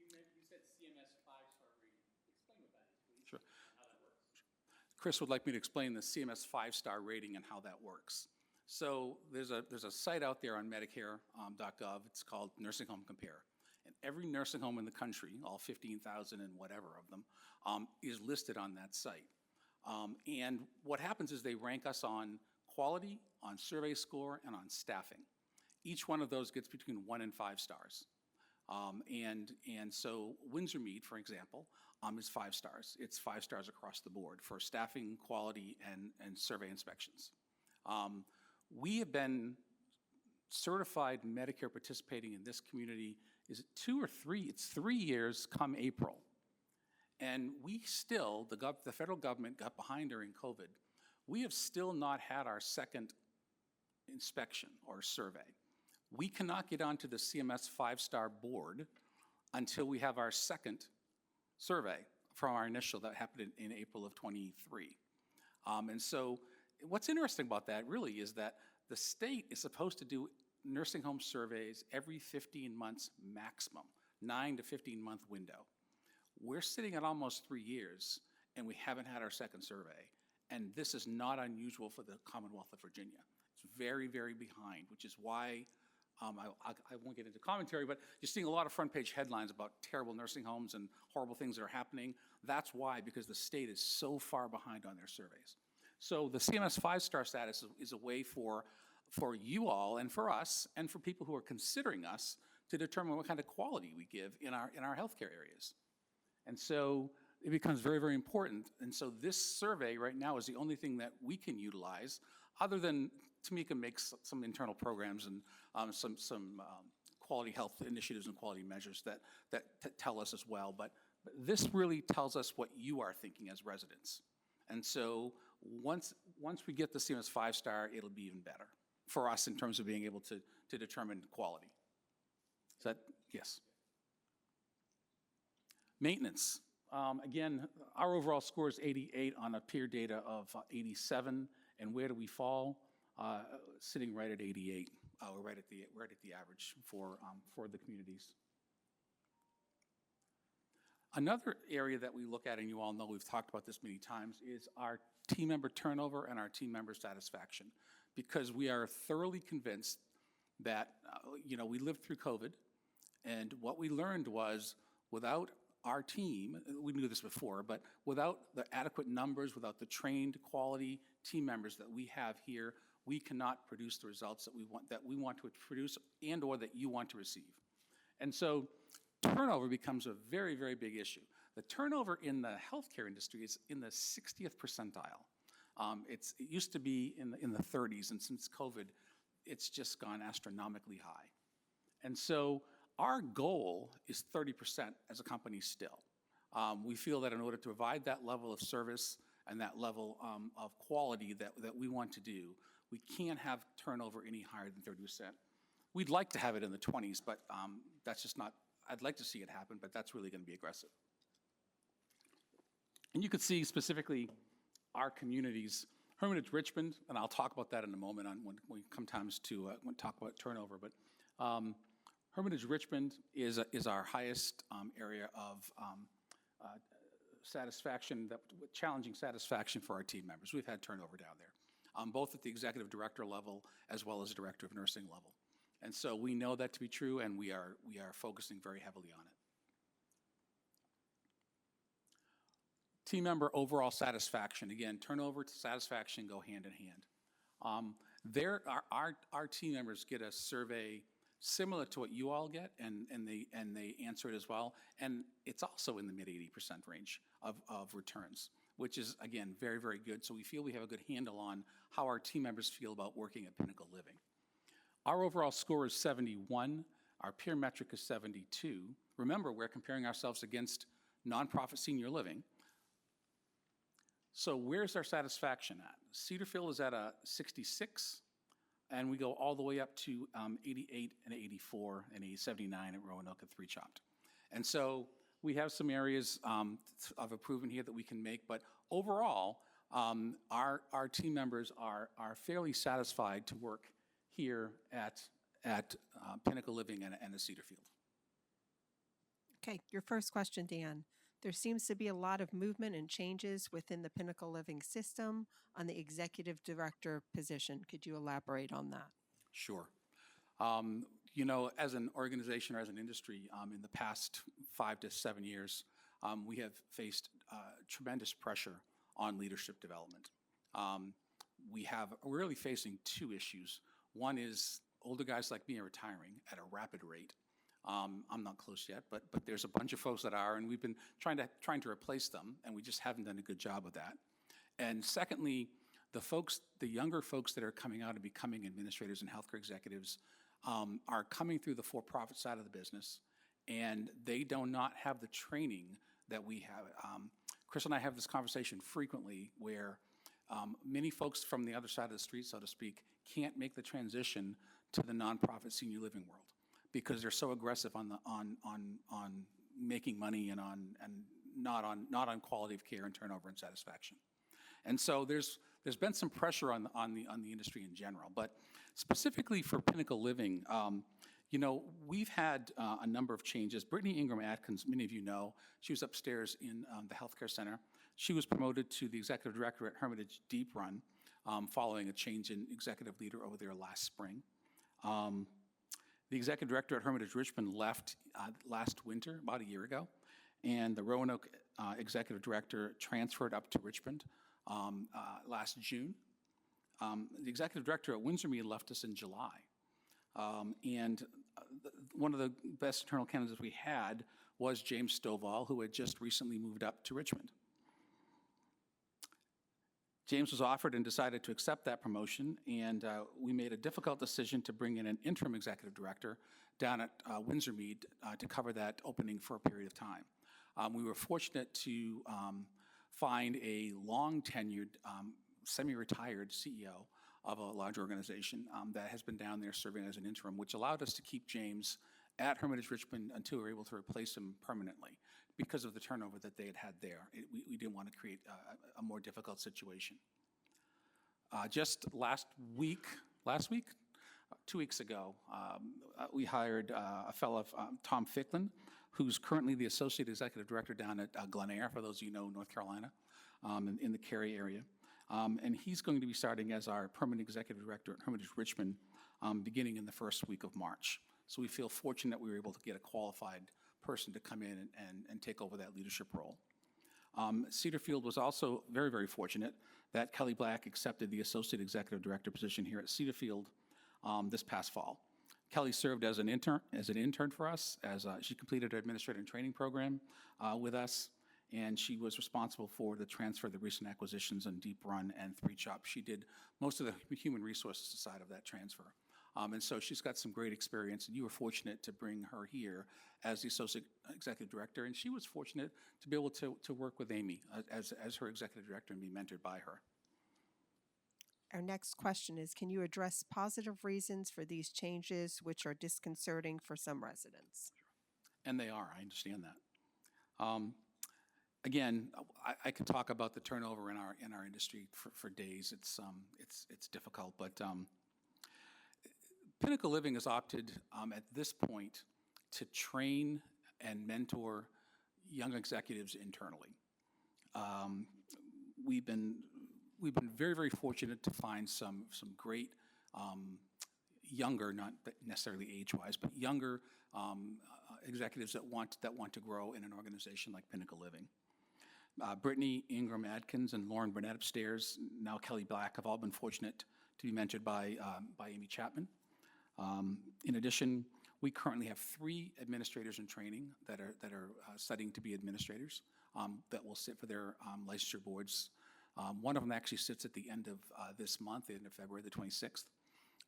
you said CMS 5-star rating. Explain what that is, please. Sure. And how that works. Chris would like me to explain the CMS 5-star rating and how that works. So there's a site out there on Medicare.gov. It's called Nursing Home Compare. And every nursing home in the country, all 15,000 and whatever of them, is listed on that site. And what happens is they rank us on quality, on survey score, and on staffing. Each one of those gets between 1 and 5 stars. And so Windsor Mead, for example, is 5 stars. It's 5 stars across the board for staffing, quality, and survey inspections. We have been certified Medicare participating in this community. Is it 2 or 3? It's 3 years come April. And we still, the federal government got behind during COVID. We have still not had our second inspection or survey. We cannot get onto the CMS 5-star board until we have our second survey from our initial that happened in April of 23. And so what's interesting about that really is that the state is supposed to do nursing home surveys every 15 months maximum, 9 to 15-month window. We're sitting at almost 3 years, and we haven't had our second survey. And this is not unusual for the Commonwealth of Virginia. It's very, very behind, which is why I won't get into commentary, but you're seeing a lot of front-page headlines about terrible nursing homes and horrible things that are happening. That's why, because the state is so far behind on their surveys. So the CMS 5-star status is a way for you all and for us and for people who are considering us to determine what kind of quality we give in our healthcare areas. And so it becomes very, very important. And so this survey right now is the only thing that we can utilize, other than Tamika makes some internal programs and some quality health initiatives and quality measures that tell us as well. But this really tells us what you are thinking as residents. And so once we get the CMS 5-star, it'll be even better for us in terms of being able to determine quality. Is that, yes? Maintenance. Again, our overall score is 88 on a peer data of 87. And where do we fall? Sitting right at 88. We're right at the average for the communities. Another area that we look at, and you all know we've talked about this many times, is our team member turnover and our team member satisfaction, because we are thoroughly convinced that we lived through COVID, and what we learned was without our team, we knew this before, but without the adequate numbers, without the trained quality team members that we have here, we cannot produce the results that we want to produce and or that you want to receive. And so turnover becomes a very, very big issue. The turnover in the healthcare industry is in the 60th percentile. It used to be in the 30s, and since COVID, it's just gone astronomically high. And so our goal is 30% as a company still. We feel that in order to provide that level of service and that level of quality that we want to do, we can't have turnover any higher than 30%. We'd like to have it in the 20s, but that's just not, I'd like to see it happen, but that's really going to be aggressive. And you could see specifically our communities, Hermitage Richmond, and I'll talk about that in a moment when we come times to talk about turnover, but Hermitage Richmond is our highest area of satisfaction, challenging satisfaction for our team members. We've had turnover down there, both at the executive director level as well as the director of nursing level. And so we know that to be true, and we are focusing very heavily on it. Team member overall satisfaction. Again, turnover to satisfaction go hand in hand. Our team members get a survey similar to what you all get, and they answer it as well. And it's also in the mid-80% range of returns, which is, again, very, very good. So we feel we have a good handle on how our team members feel about working at Pinnacle Living. Our overall score is 71. Our peer metric is 72. Remember, we're comparing ourselves against nonprofit senior living. So where's our satisfaction at? Cedarfield is at a 66, and we go all the way up to 88 and 84 and a 79 at Roanoke and Three Chopped. And so we have some areas of improvement here that we can make, but overall, our team members are fairly satisfied to work here at Pinnacle Living and at Cedarfield. Okay, your first question, Dan. There seems to be a lot of movement and changes within the Pinnacle Living system on the executive director position. Could you elaborate on that? Sure. You know, as an organization or as an industry, in the past 5 to 7 years, we have faced tremendous pressure on leadership development. We're really facing two issues. One is older guys like me are retiring at a rapid rate. I'm not close yet, but there's a bunch of folks that are, and we've been trying to replace them, and we just haven't done a good job of that. And secondly, the younger folks that are coming out and becoming administrators and healthcare executives are coming through the for-profit side of the business, and they do not have the training that we have. Chris and I have this conversation frequently where many folks from the other side of the street, so to speak, can't make the transition to the nonprofit senior living world because they're so aggressive on making money and not on quality of care and turnover and satisfaction. And so there's been some pressure on the industry in general, but specifically for Pinnacle Living, you know, we've had a number of changes. Brittany Ingram Atkins, many of you know, she was upstairs in the healthcare center. She was promoted to the executive director at Hermitage Deep Run following a change in executive leader over there last spring. The executive director at Hermitage Richmond left last winter, about a year ago, and the Roanoke executive director transferred up to Richmond last June. The executive director at Windsor Mead left us in July. And one of the best internal candidates we had was James Stovall, who had just recently moved up to Richmond. James was offered and decided to accept that promotion, and we made a difficult decision to bring in an interim executive director down at Windsor Mead to cover that opening for a period of time. We were fortunate to find a long-tenured, semi-retired CEO of a large organization that has been down there serving as an interim, which allowed us to keep James at Hermitage Richmond until we were able to replace him permanently because of the turnover that they had there. We didn't want to create a more difficult situation. Just last week, 2 weeks ago, we hired a fellow, Tom Ficklin, who's currently the Associate Executive Director down at Glen Eyre, for those of you who know North Carolina, in the Cary area. And he's going to be starting as our permanent executive director at Hermitage Richmond beginning in the first week of March. So we feel fortunate we were able to get a qualified person to come in and take over that leadership role. Cedarfield was also very, very fortunate that Kelly Black accepted the associate executive director position here at Cedarfield this past fall. Kelly served as an intern for us, she completed her administrative training program with us, and she was responsible for the transfer of the recent acquisitions on Deep Run and Three Chop. She did most of the human resources side of that transfer. And so she's got some great experience, and you were fortunate to bring her here as the Associate Executive Director, and she was fortunate to be able to work with Amy as her Executive Director and be mentored by her. Our next question is, can you address positive reasons for these changes which are disconcerting for some residents? And they are, I understand that. Again, I could talk about the turnover in our industry for days. It's difficult, but Pinnacle Living has opted at this point to train and mentor young executives internally. We've been very, very fortunate to find some great younger, not necessarily age-wise, but younger executives that want to grow in an organization like Pinnacle Living. Brittany Ingram Adkins and Lauren Burnett upstairs, now Kelly Black, have all been fortunate to be mentored by Amy Chapman. In addition, we currently have 3 administrators in training that are studying to be administrators that will sit for their licensure boards. One of them actually sits at the end of this month, the end of February, the 26th.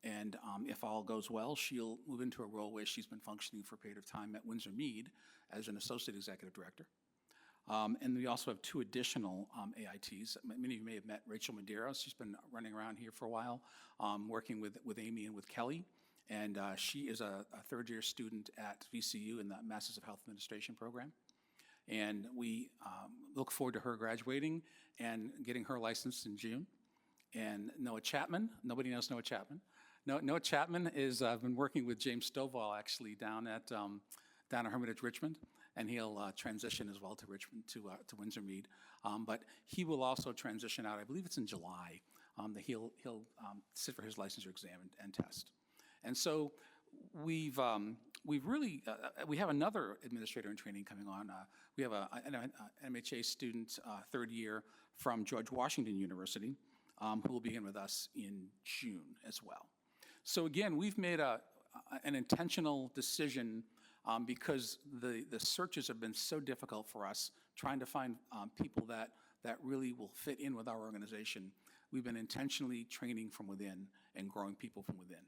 And if all goes well, she'll move into a role where she's been functioning for a period of time at Windsor Mead as an Associate Executive Director. And we also have 2 additional AITs. Many of you may have met Rachel Medeiros. She's been running around here for a while, working with Amy and with Kelly. And she is a third-year student at VCU in the Masters of Health Administration program. And we look forward to her graduating and getting her license in June. And Noah Chapman, nobody knows Noah Chapman. Noah Chapman is been working with James Stovall actually down at Hermitage Richmond, and he'll transition as well to Richmond to Windsor Mead. But he will also transition out. I believe it's in July that he'll sit for his licensure exam and test. And so we have another administrator in training coming on. We have an MHA student, third year from George Washington University, who will begin with us in June as well. So again, we've made an intentional decision because the searches have been so difficult for us, trying to find people that really will fit in with our organization. We've been intentionally training from within and growing people from within.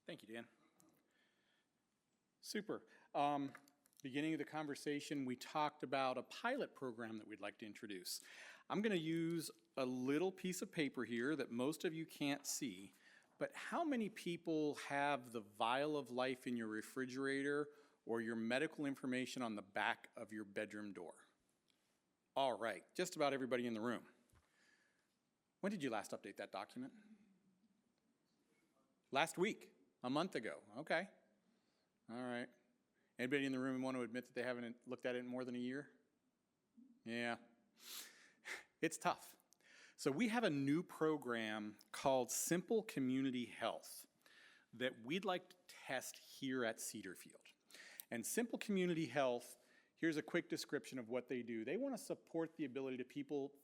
Thank you, Dan. Super. Beginning of the conversation, we talked about a pilot program that we'd like to introduce. I'm going to use a little piece of paper here that most of you can't see, but how many people have the vial of life in your refrigerator or your medical information on the back of your bedroom door? All right, just about everybody in the room. When did you last update that document? Last week, a month ago, okay. All right. Anybody in the room want to admit that they haven't looked at it in more than a year? Yeah, it's tough. So we have a new program called Simple Community Health that we'd like to test here at Cedarfield. And Simple Community Health, here's a quick description of what they do. They want to support the ability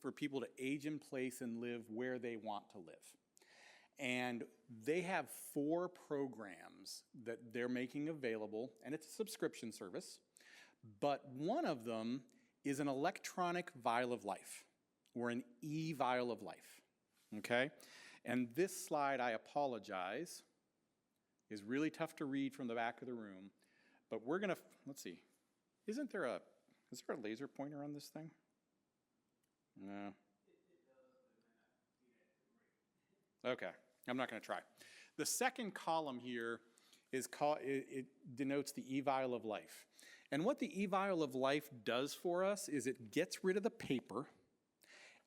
for people to age in place and live where they want to live. And they have 4 programs that they're making available, and it's a subscription service. But one of them is an electronic vial of life, or an e-vial of life, okay? And this slide, I apologize, is really tough to read from the back of the room. But we're gonna, let's see, is there a laser pointer on this thing? No. Okay, I'm not going to try. The second column here is it denotes the e-vial of life. And what the e-vial of life does for us is it gets rid of the paper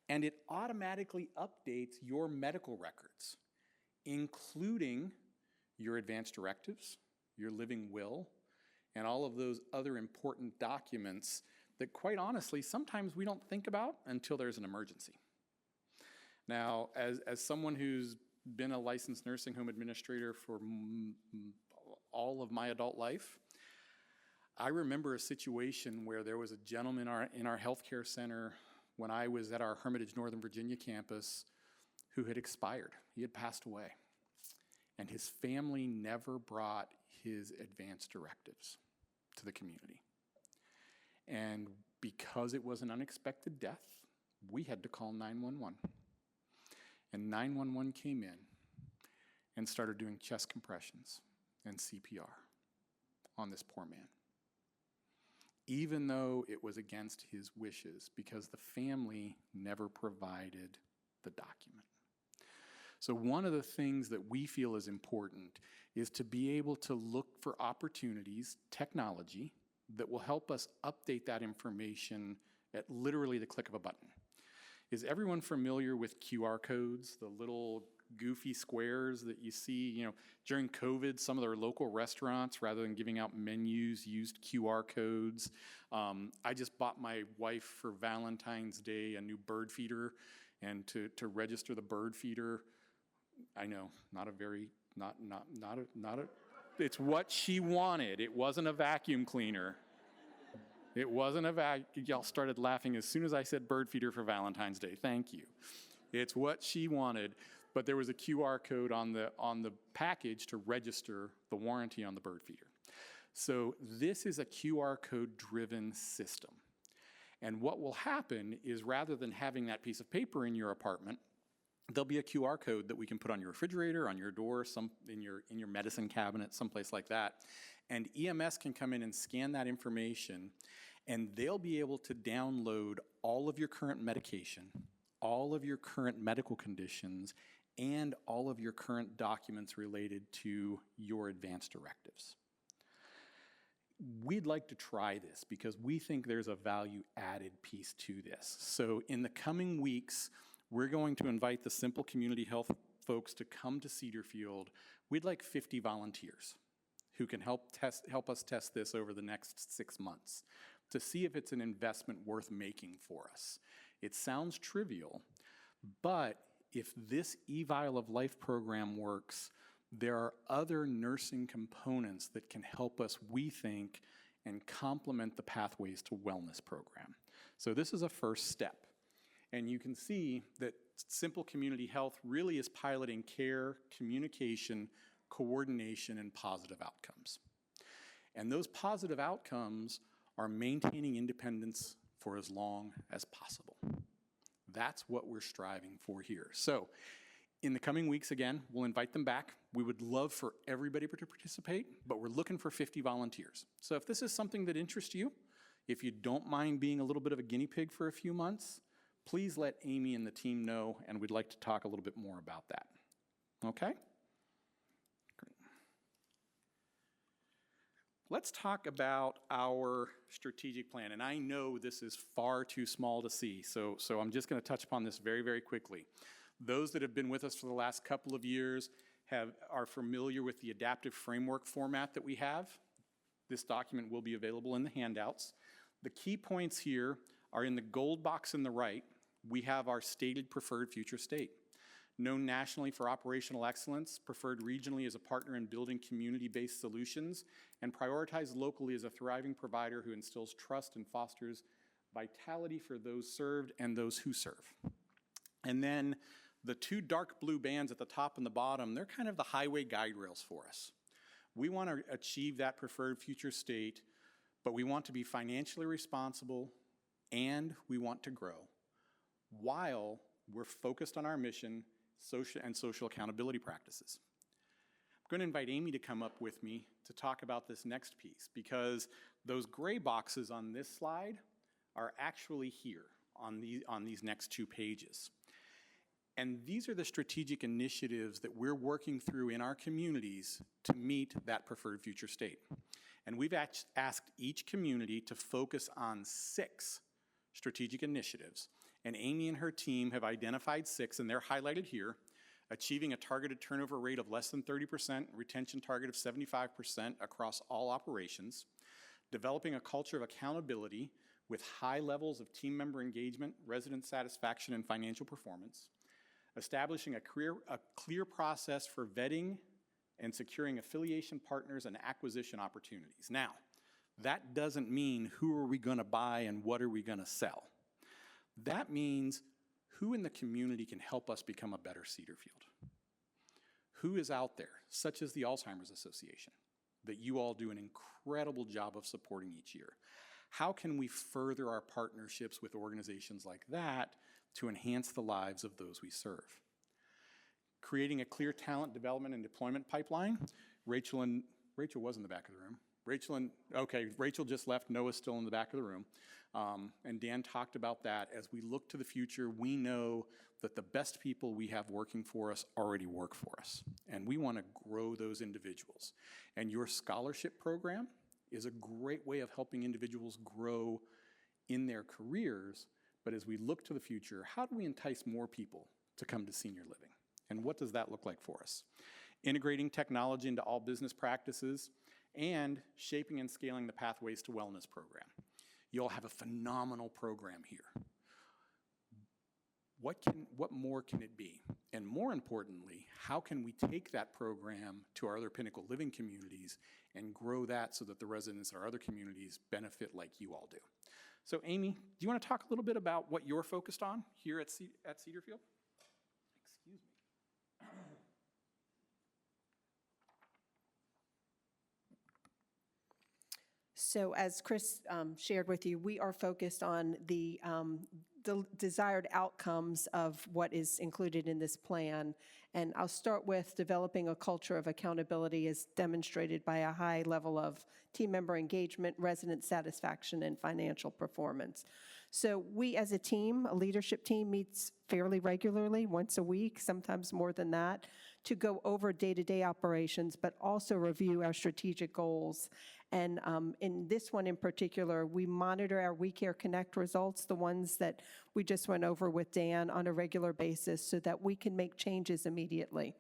and it automatically updates your medical records, including your advance directives, your living will, and all of those other important documents that, quite honestly, sometimes we don't think about until there's an emergency. Now, as someone who's been a licensed nursing home administrator for all of my adult life, I remember a situation where there was a gentleman in our healthcare center when I was at our Hermitage, Northern Virginia campus who had expired. He had passed away. And his family never brought his advance directives to the community. And because it was an unexpected death, we had to call 911. And 911 came in and started doing chest compressions and CPR on this poor man, even though it was against his wishes, because the family never provided the document. So one of the things that we feel is important is to be able to look for opportunities, technology, that will help us update that information at literally the click of a button. Is everyone familiar with QR codes, the little goofy squares that you see? During COVID, some of their local restaurants, rather than giving out menus, used QR codes. I just bought my wife for Valentine's Day a new bird feeder, and to register the bird feeder, I know, it's what she wanted. It wasn't a vacuum cleaner. It wasn't a vacuum. Y'all started laughing as soon as I said bird feeder for Valentine's Day. Thank you. It's what she wanted, but there was a QR code on the package to register the warranty on the bird feeder. So this is a QR code driven system. And what will happen is, rather than having that piece of paper in your apartment, there'll be a QR code that we can put on your refrigerator, on your door, in your medicine cabinet, someplace like that. And EMS can come in and scan that information, and they'll be able to download all of your current medication, all of your current medical conditions, and all of your current documents related to your advance directives. We'd like to try this because we think there's a value added piece to this. So in the coming weeks, we're going to invite the Simple Community Health folks to come to Cedarfield. We'd like 50 volunteers who can help us test this over the next 6 months to see if it's an investment worth making for us. It sounds trivial, but if this eVial of Life program works, there are other nursing components that can help us, we think, and complement the Pathways to Wellness program. So this is a first step. And you can see that Simple Community Health really is piloting care, communication, coordination, and positive outcomes. And those positive outcomes are maintaining independence for as long as possible. That's what we're striving for here. So in the coming weeks, again, we'll invite them back. We would love for everybody to participate, but we're looking for 50 volunteers. So if this is something that interests you, if you don't mind being a little bit of a guinea pig for a few months, please let Amy and the team know, and we'd like to talk a little bit more about that. Okay? Great. Let's talk about our strategic plan, and I know this is far too small to see, so I'm just going to touch upon this very, very quickly. Those that have been with us for the last couple of years are familiar with the adaptive framework format that we have. This document will be available in the handouts. The key points here are in the gold box in the right. We have our stated preferred future state. Known nationally for operational excellence, preferred regionally as a partner in building community-based solutions, and prioritized locally as a thriving provider who instills trust and fosters vitality for those served and those who serve. And then the two dark blue bands at the top and the bottom, they're kind of the highway guide rails for us. We want to achieve that preferred future state, but we want to be financially responsible and we want to grow while we're focused on our mission, social accountability practices. I'm going to invite Amy to come up with me to talk about this next piece, because those gray boxes on this slide are actually here on these next 2 pages. And these are the strategic initiatives that we're working through in our communities to meet that preferred future state. And we've asked each community to focus on 6 strategic initiatives. And Amy and her team have identified 6, and they're highlighted here: achieving a targeted turnover rate of less than 30%, retention target of 75% across all operations, developing a culture of accountability with high levels of team member engagement, resident satisfaction, and financial performance, establishing a clear process for vetting and securing affiliation partners and acquisition opportunities. Now, that doesn't mean who are we going to buy and what are we going to sell. That means who in the community can help us become a better Cedarfield. Who is out there, such as the Alzheimer's Association, that you all do an incredible job of supporting each year. how can we further our partnerships with organizations like that to enhance the lives of those we serve? Creating a clear talent development and deployment pipeline. Rachel was in the back of the room. Rachel just left, Noah's still in the back of the room. And Dan talked about that. As we look to the future, we know that the best people we have working for us already work for us. And we want to grow those individuals. And your scholarship program is a great way of helping individuals grow in their careers. But as we look to the future, how do we entice more people to come to senior living? And what does that look like for us? Integrating technology into all business practices and shaping and scaling the Pathways to Wellness program. You'll have a phenomenal program here. What more can it be? And more importantly, how can we take that program to our other Pinnacle Living communities and grow that so that the residents of our other communities benefit like you all do? So Amy, do you want to talk a little bit about what you're focused on here at Cedarfield? Excuse me. So as Chris shared with you, we are focused on the desired outcomes of what is included in this plan. And I'll start with developing a culture of accountability as demonstrated by a high level of team member engagement, resident satisfaction, and financial performance. So we as a team, a leadership team, meets fairly regularly, once a week, sometimes more than that, to go over day-to-day operations, but also review our strategic goals. And in this one in particular, we monitor our We Care Connect results, the ones that we just went over with Dan, on a regular basis so that we can make changes immediately.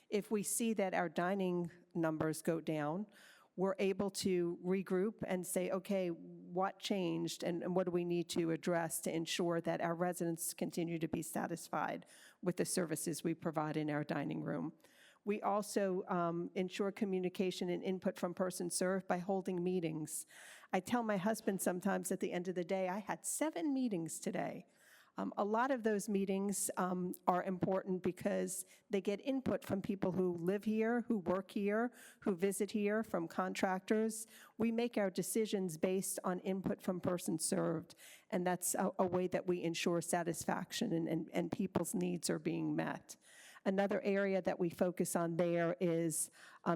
If we see that our dining numbers go down, we're able to regroup and say, okay, what changed and what do we need to address to ensure that our residents continue to be satisfied with the services we provide in our dining room. We also ensure communication and input from persons served by holding meetings. I tell my husband sometimes at the end of the day, I had 7 meetings today. A lot of those meetings are important because they get input from people who live here, who work here, who visit here, from contractors. We make our decisions based on input from persons served, and that's a way that we ensure satisfaction and people's needs are being met. Another area that we focus on there is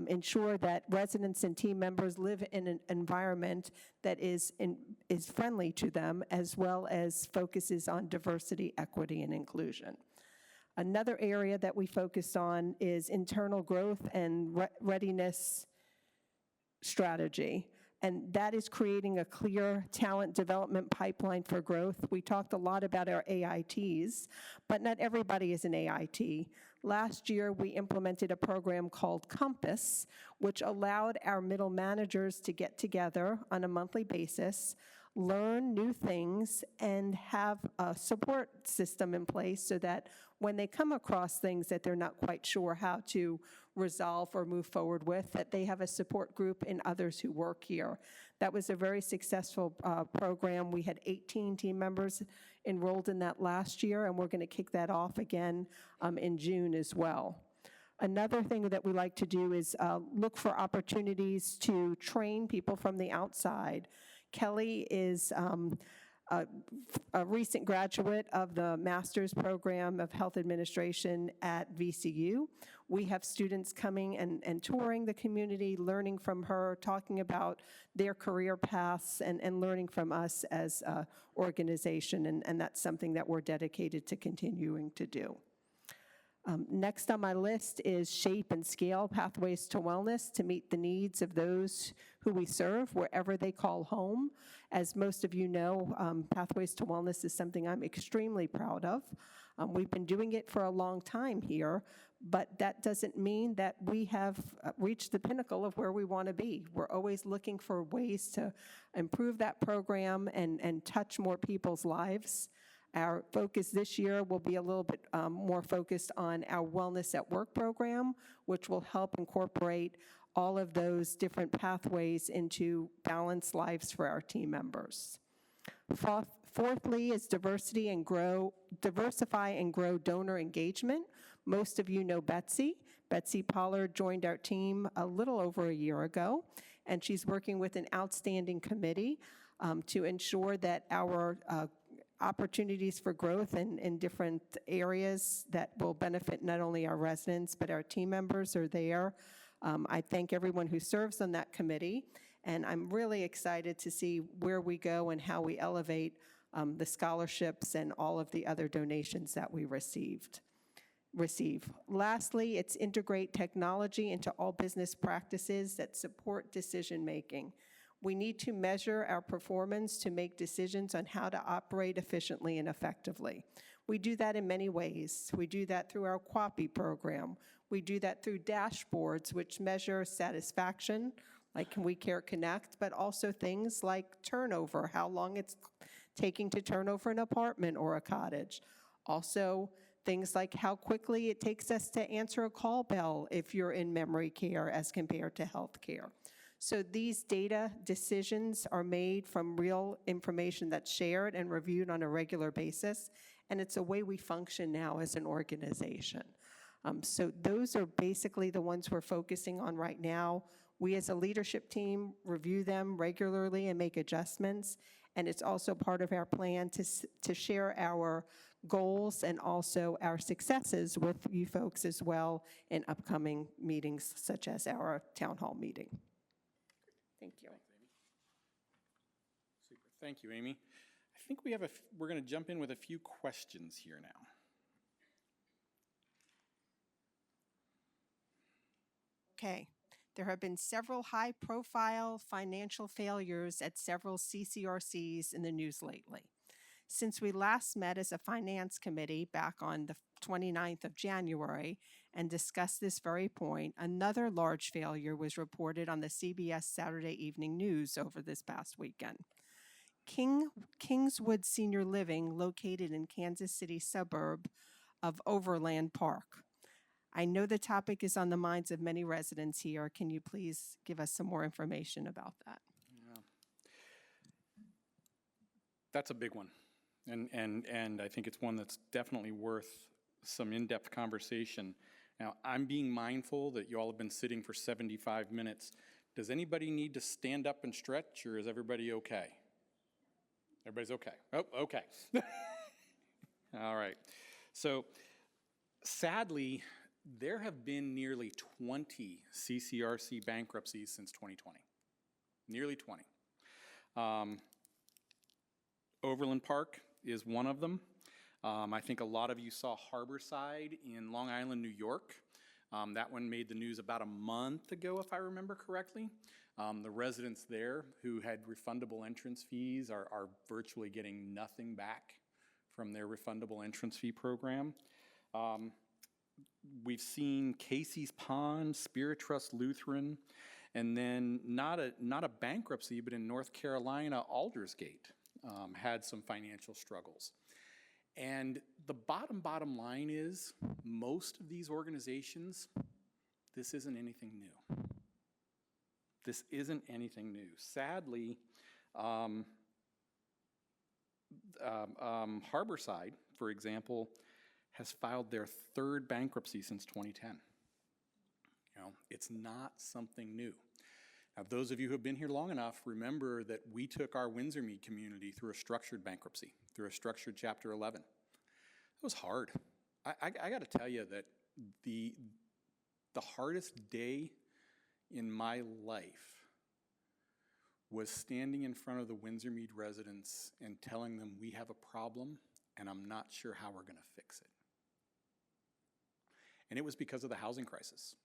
ensure that residents and team members live in an environment that is friendly to them, as well as focuses on diversity, equity, and inclusion. Another area that we focus on is internal growth and readiness strategy. And that is creating a clear talent development pipeline for growth. We talked a lot about our AITs, but not everybody is an AIT. Last year, we implemented a program called Compass, which allowed our middle managers to get together on a monthly basis, learn new things, and have a support system in place so that when they come across things that they're not quite sure how to resolve or move forward with, that they have a support group and others who work here. That was a very successful program. We had 18 team members enrolled in that last year, and we're going to kick that off again in June as well. Another thing that we like to do is look for opportunities to train people from the outside. Kelly is a recent graduate of the master's program of health administration at VCU. We have students coming and touring the community, learning from her, talking about their career paths, and learning from us as an organization, and that's something that we're dedicated to continuing to do. Next on my list is shape and scale pathways to wellness to meet the needs of those who we serve wherever they call home. As most of you know, Pathways to Wellness is something I'm extremely proud of. We've been doing it for a long time here, but that doesn't mean that we have reached the pinnacle of where we want to be. We're always looking for ways to improve that program and touch more people's lives. Our focus this year will be a little bit more focused on our Wellness at Work program, which will help incorporate all of those different pathways into balanced lives for our team members. Fourthly is diversify and grow donor engagement. Most of you know Betsy. Betsy Pollard joined our team a little over a year ago, and she's working with an outstanding committee. to ensure that our opportunities for growth in different areas that will benefit not only our residents, but our team members are there. I thank everyone who serves on that committee, and I'm really excited to see where we go and how we elevate the scholarships and all of the other donations that we receive. Lastly, it's integrate technology into all business practices that support decision-making. We need to measure our performance to make decisions on how to operate efficiently and effectively. We do that in many ways. We do that through our QAPI program. We do that through dashboards, which measure satisfaction, like Can We Care Connect, but also things like turnover, how long it's taking to turn over an apartment or a cottage. Also, things like how quickly it takes us to answer a call bell if you're in memory care as compared to health care. So these data decisions are made from real information that's shared and reviewed on a regular basis, and it's a way we function now as an organization. So those are basically the ones we're focusing on right now. We as a leadership team review them regularly and make adjustments, and it's also part of our plan to share our goals and also our successes with you folks as well in upcoming meetings such as our town hall meeting. Thank you. Super. Thank you, Amy. I think we're going to jump in with a few questions here now. Okay. There have been several high-profile financial failures at several CCRCs in the news lately. Since we last met as a finance committee back on the 29th of January and discussed this very point, another large failure was reported on the CBS Saturday Evening News over this past weekend. Kingswood Senior Living, located in Kansas City suburb of Overland Park. I know the topic is on the minds of many residents here. Can you please give us some more information about that? Yeah. That's a big one. And I think it's one that's definitely worth some in-depth conversation. Now, I'm being mindful that you all have been sitting for 75 minutes. Does anybody need to stand up and stretch, or is everybody okay? Everybody's okay. Oh, okay. All right. So, sadly, there have been nearly 20 CCRC bankruptcies since 2020. Nearly 20. Overland Park is one of them. I think a lot of you saw Harborside in Long Island, New York. That one made the news about a month ago, if I remember correctly. The residents there who had refundable entrance fees are virtually getting nothing back from their refundable entrance fee program. We've seen Casey's Pond, Spirit Trust Lutheran, and then not a bankruptcy, but in North Carolina, Aldersgate had some financial struggles. And the bottom line is, most of these organizations, this isn't anything new. This isn't anything new. Sadly, Harborside, for example, has filed their third bankruptcy since 2010. You know, it's not something new. Now, those of you who have been here long enough remember that we took our Windsor Mead community through a structured bankruptcy, through a structured Chapter 11. It was hard. I got to tell you that the hardest day in my life was standing in front of the Windsor Mead residents and telling them we have a problem and I'm not sure how we're going to fix it. And it was because of the housing crisis.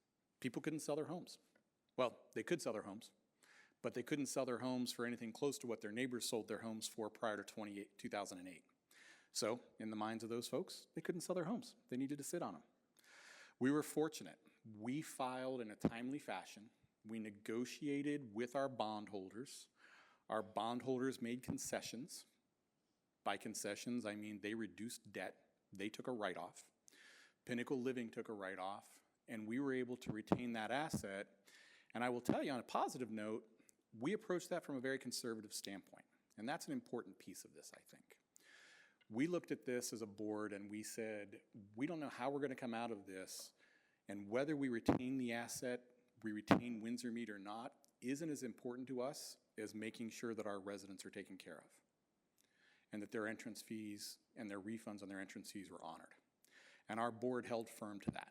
People couldn't sell their homes. Well, they could sell their homes, but they couldn't sell their homes for anything close to what their neighbors sold their homes for prior to 2008. So, in the minds of those folks, they couldn't sell their homes. They needed to sit on them. We were fortunate. We filed in a timely fashion. We negotiated with our bondholders. Our bondholders made concessions. By concessions, I mean they reduced debt. They took a write-off. Pinnacle Living took a write-off, and we were able to retain that asset. And I will tell you, on a positive note, we approached that from a very conservative standpoint. And that's an important piece of this, I think. We looked at this as a board and we said, we don't know how we're going to come out of this, and whether we retain the asset, we retain Windsor Mead or not, isn't as important to us is making sure that our residents are taken care of and that their entrance fees and their refunds on their entrance fees were honored. And our board held firm to that.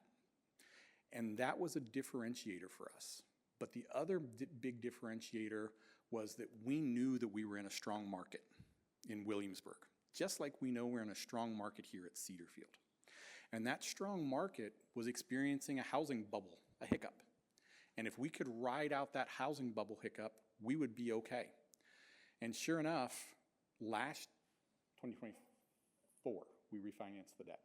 And that was a differentiator for us. But the other big differentiator was that we knew that we were in a strong market in Williamsburg, just like we know we're in a strong market here at Cedarfield. And that strong market was experiencing a housing bubble, a hiccup. And if we could ride out that housing bubble hiccup, we would be okay. And sure enough, last 2024, we refinanced the debt.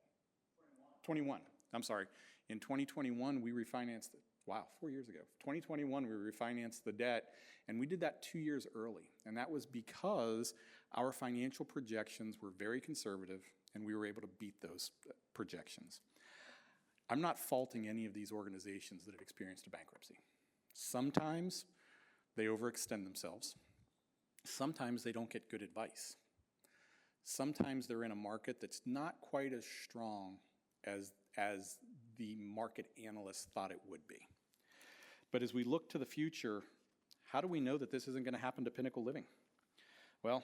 21, I'm sorry. In 2021, we refinanced it. Wow, 4 years ago. 2021, we refinanced the debt, and we did that 2 years early. And that was because our financial projections were very conservative, and we were able to beat those projections. I'm not faulting any of these organizations that have experienced a bankruptcy. Sometimes they overextend themselves. Sometimes they don't get good advice. Sometimes they're in a market that's not quite as strong as the market analysts thought it would be. But as we look to the future, how do we know that this isn't going to happen to Pinnacle Living? Well,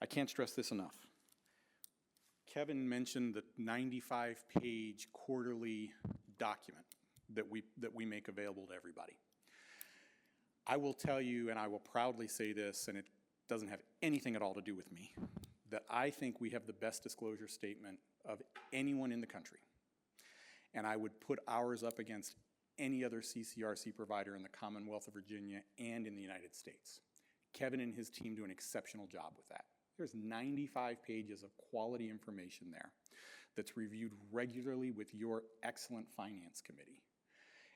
I can't stress this enough. Kevin mentioned the 95-page quarterly document that we make available to everybody. I will tell you, and I will proudly say this, and it doesn't have anything at all to do with me, that I think we have the best disclosure statement of anyone in the country. And I would put ours up against any other CCRC provider in the Commonwealth of Virginia and in the United States. Kevin and his team do an exceptional job with that. There's 95 pages of quality information there that's reviewed regularly with your excellent finance committee.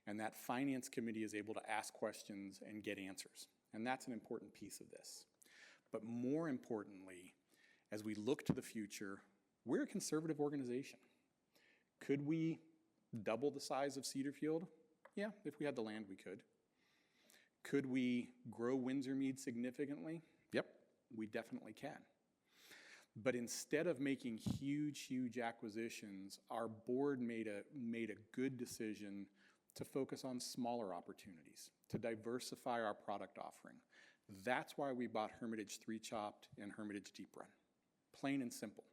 And that finance committee is able to ask questions and get answers. And that's an important piece of this. But more importantly, as we look to the future, we're a conservative organization. Could we double the size of Cedarfield? Yeah, if we had the land, we could. Could we grow Windsor Mead significantly? Yep, we definitely can. But instead of making huge acquisitions, our board made a good decision to focus on smaller opportunities, to diversify our product offering. That's why we bought Hermitage 3 Chopped and Hermitage Deep Run. Plain and simple.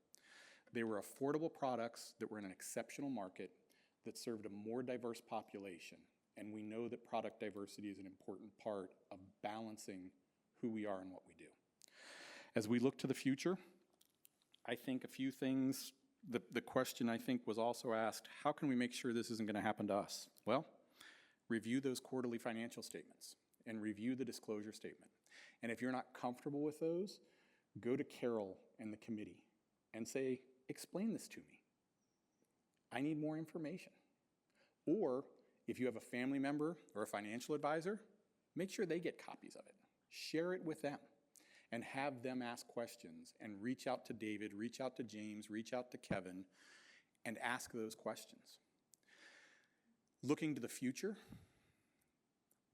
They were affordable products that were in an exceptional market that served a more diverse population. And we know that product diversity is an important part of balancing who we are and what we do. As we look to the future, I think a few things, the question I think was also asked, how can we make sure this isn't going to happen to us? Well, review those quarterly financial statements and review the disclosure statement. And if you're not comfortable with those, go to Carol and the committee and say, explain this to me. I need more information. Or if you have a family member or a financial advisor, make sure they get copies of it. Share it with them and have them ask questions and reach out to David, reach out to James, reach out to Kevin, and ask those questions. Looking to the future,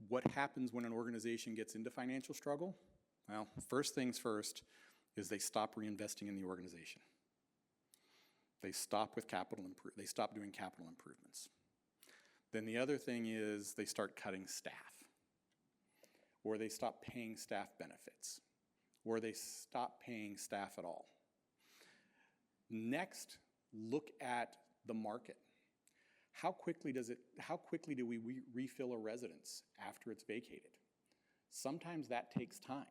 what happens when an organization gets into financial struggle? Well, first things first is they stop reinvesting in the organization. They stop with they stop doing capital improvements. Then the other thing is they start cutting staff, or they stop paying staff benefits, or they stop paying staff at all. Next, look at the market. How quickly do we refill a residence after it's vacated? Sometimes that takes time.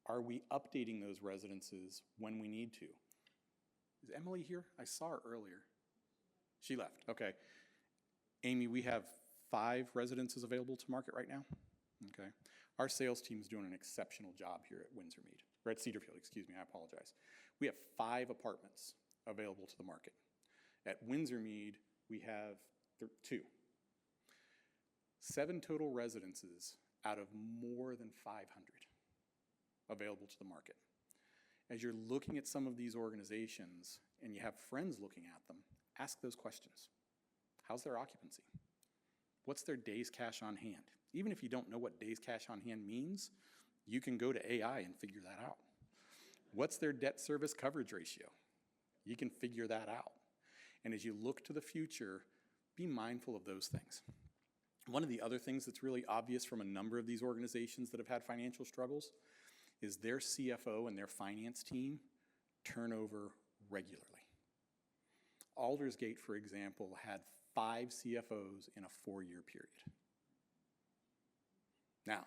Are we updating those residences when we need to? Is Emily here? I saw her earlier. She left, okay. Amy, we have 5 residences available to market right now, okay? Our sales team is doing an exceptional job here at Windsor Mead, or at Cedarfield, excuse me, I apologize. We have 5 apartments available to the market. At Windsor Mead, we have 2. 7 total residences out of more than 500 available to the market. As you're looking at some of these organizations and you have friends looking at them, ask those questions. How's their occupancy? What's their days cash on hand? Even if you don't know what days cash on hand means, you can go to AI and figure that out. What's their debt service coverage ratio? You can figure that out. And as you look to the future, be mindful of those things. One of the other things that's really obvious from a number of these organizations that have had financial struggles is their CFO and their finance team turn over regularly. Aldersgate, for example, had 5 CFOs in a 4-year period. Now,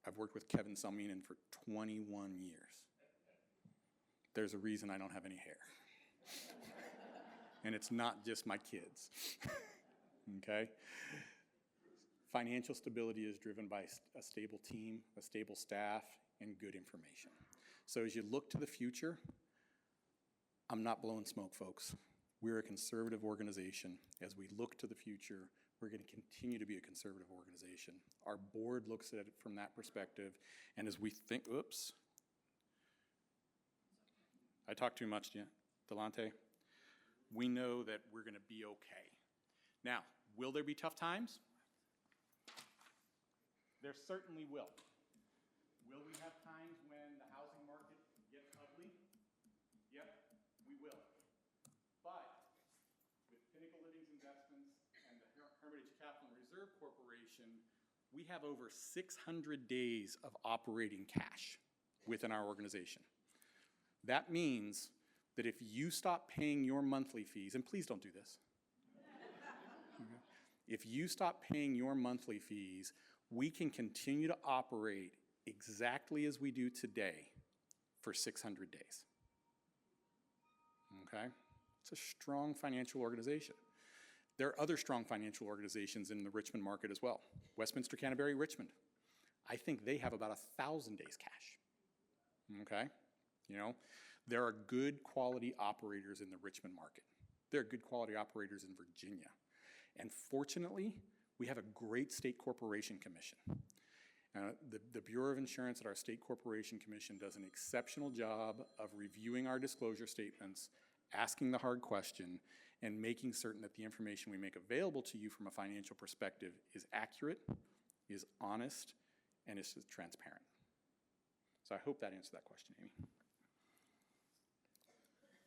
I've worked with Kevin Salminen for 21 years. There's a reason I don't have any hair. And it's not just my kids, okay? Financial stability is driven by a stable team, a stable staff, and good information. So as you look to the future, I'm not blowing smoke, folks. We're a conservative organization. As we look to the future, we're going to continue to be a conservative organization. Our board looks at it from that perspective, and as we think, oops, I talk too much, Delante. We know that we're going to be okay. Now, will there be tough times? There certainly will. Will we have times when the housing market gets ugly? Yep, we will. But with Pinnacle Living's investments and the Hermitage Capital and Reserve Corporation, we have over 600 days of operating cash within our organization. That means that if you stop paying your monthly fees, and please don't do this. If you stop paying your monthly fees, we can continue to operate exactly as we do today for 600 days. Okay? It's a strong financial organization. There are other strong financial organizations in the Richmond market as well. Westminster, Canterbury, Richmond. I think they have about 1,000 days cash. Okay? You know, there are good quality operators in the Richmond market. There are good quality operators in Virginia. And fortunately, we have a great state corporation commission. The Bureau of Insurance at our state corporation commission does an exceptional job of reviewing our disclosure statements, asking the hard question, and making certain that the information we make available to you from a financial perspective is accurate, is honest, and is transparent. So I hope that answered that question, Amy.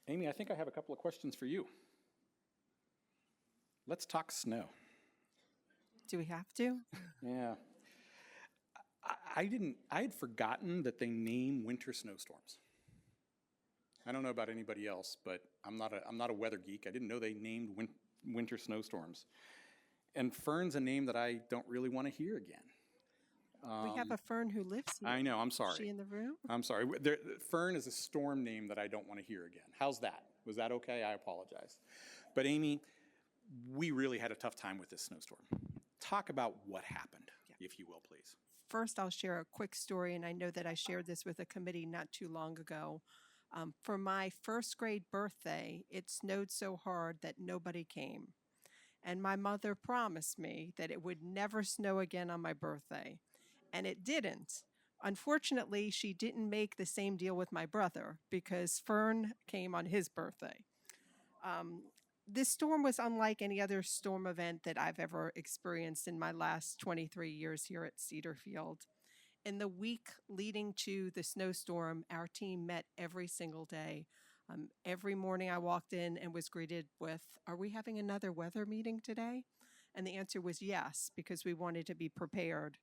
Amy, I think I have a couple of questions for you. Let's talk snow. Do we have to? Yeah. I had forgotten that they name winter snowstorms. I don't know about anybody else, but I'm not a weather geek. I didn't know they named winter snowstorms. And Fern's a name that I don't really want to hear again. We have a Fern who lives here. I know, I'm Is sorry. she in the room? I'm sorry. Fern is a storm name that I don't want to hear again. How's that? Was that okay? I apologize. But Amy, we really had a tough time with this snowstorm. Talk about what happened, if you will, please. First, I'll share a quick story, and I know that I shared this with a committee not too long ago. For my first grade birthday, it snowed so hard that nobody came. And my mother promised me that it would never snow again on my birthday. And it didn't. Unfortunately, she didn't make the same deal with my brother because Fern came on his birthday. This storm was unlike any other storm event that I've ever experienced in my last 23 years here at Cedarfield. In the week leading to the snowstorm, our team met every single day. Every morning I walked in and was greeted with, "Are we having another weather meeting today?" And the answer was yes, because we wanted to be prepared.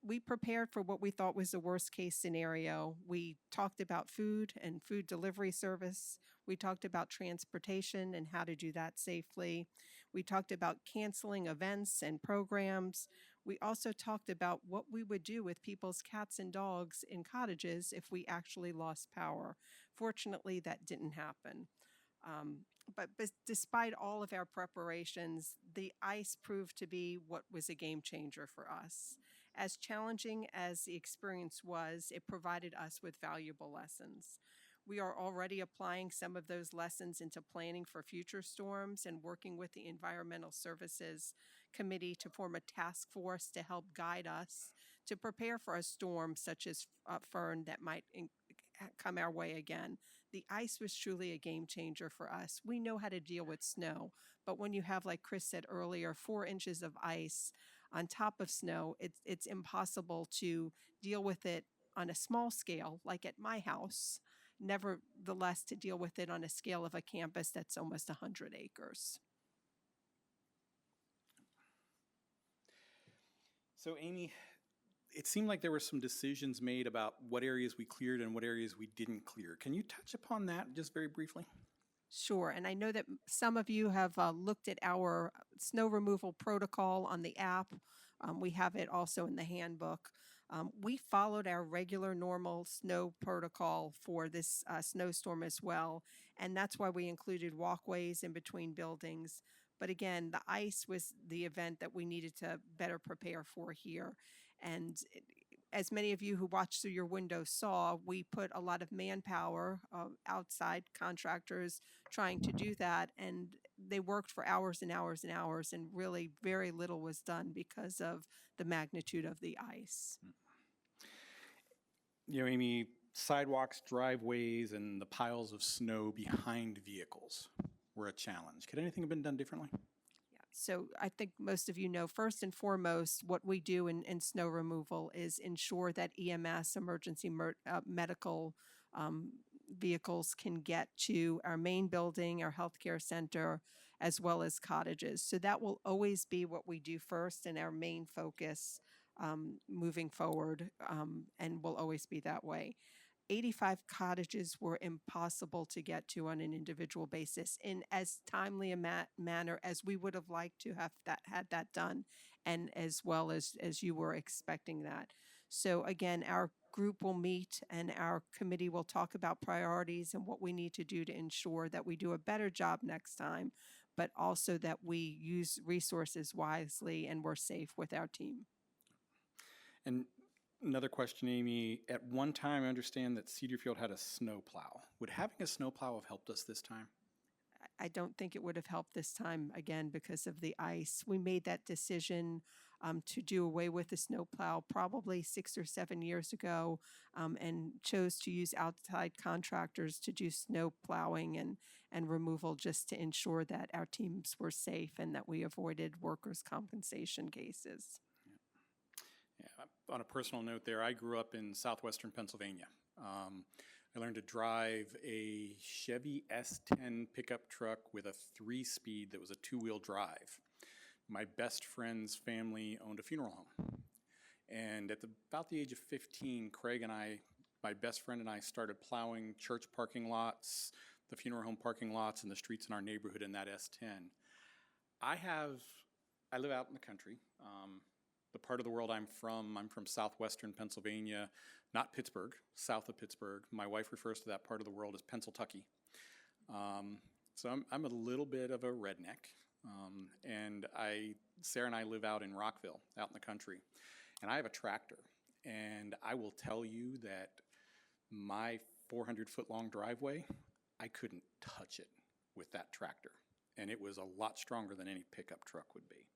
We prepared for what we thought was the worst case scenario. We talked about food and food delivery service. We talked about transportation and how to do that safely. We talked about canceling events and programs. We also talked about what we would do with people's cats and dogs in cottages if we actually lost power. Fortunately, that didn't happen. But despite all of our preparations, the ice proved to be what was a game changer for us. As challenging as the experience was, it provided us with valuable lessons. We are already applying some of those lessons into planning for future storms and working with the Environmental Services Committee to form a task force to help guide us to prepare for a storm such as Fern that might come our way again. The ice was truly a game changer for us. We know how to deal with snow, but when you have, like Chris said earlier, 4 inches of ice on top of snow, it's impossible to deal with it on a small scale, like at my house, nevertheless to deal with it on a scale of a campus that's almost 100 acres. So Amy, it seemed like there were some decisions made about what areas we cleared and what areas we didn't clear. Can you touch upon that just very briefly? Sure, and I know that some of you have looked at our snow removal protocol on the app. We have it also in the handbook. We followed our regular normal snow protocol for this snowstorm as well, and that's why we included walkways in between buildings. But again, the ice was the event that we needed to better prepare for here. And as many of you who watched through your window saw, we put a lot of manpower, outside contractors trying to do that, and they worked for hours and hours and hours, and really very little was done because of the magnitude of the ice. You know, Amy, sidewalks, driveways, and the piles of snow behind vehicles were a challenge. Could anything have been done differently? So I think most of you know, first and foremost, what we do in snow removal is ensure that EMS, medical vehicles, can get to our main building, our healthcare center, as well as cottages. So that will always be what we do first and our main focus moving forward, and will always be that way. 85 cottages were impossible to get to on an individual basis in as timely a manner as we would have liked to have had that done, and as well as you were expecting that. So again, our group will meet and our committee will talk about priorities and what we need to do to ensure that we do a better job next time, but also that we use resources wisely and we're safe with our team. And another question, Amy. At one time, I understand that Cedarfield had a snowplow. Would having a snowplow have helped us this time? I don't think it would have helped this time, again, because of the ice. We made that decision to do away with the snowplow probably 6 or 7 years ago, and chose to use outside contractors to do snow plowing and removal, just to ensure that our teams were safe and that we avoided workers' compensation cases. Yeah, on a personal note there, I grew up in southwestern Pennsylvania. I learned to drive a Chevy S10 pickup truck with a 3-speed that was a 2-wheel drive. My best friend's family owned a funeral home. And at about the age of 15, Craig and I, my best friend and I, started plowing church parking lots, the funeral home parking lots, and the streets in our neighborhood in that S10. I live out in the country. The part of the world I'm from southwestern Pennsylvania, not Pittsburgh, south of Pittsburgh. My wife refers to that part of the world as Pennsyltucky. So I'm a little bit of a redneck. And Sarah and I live out in Rockville, out in the country. And I have a tractor. And I will tell you that my 400-foot-long driveway, I couldn't touch it with that tractor. And it was a lot stronger than any pickup truck would be.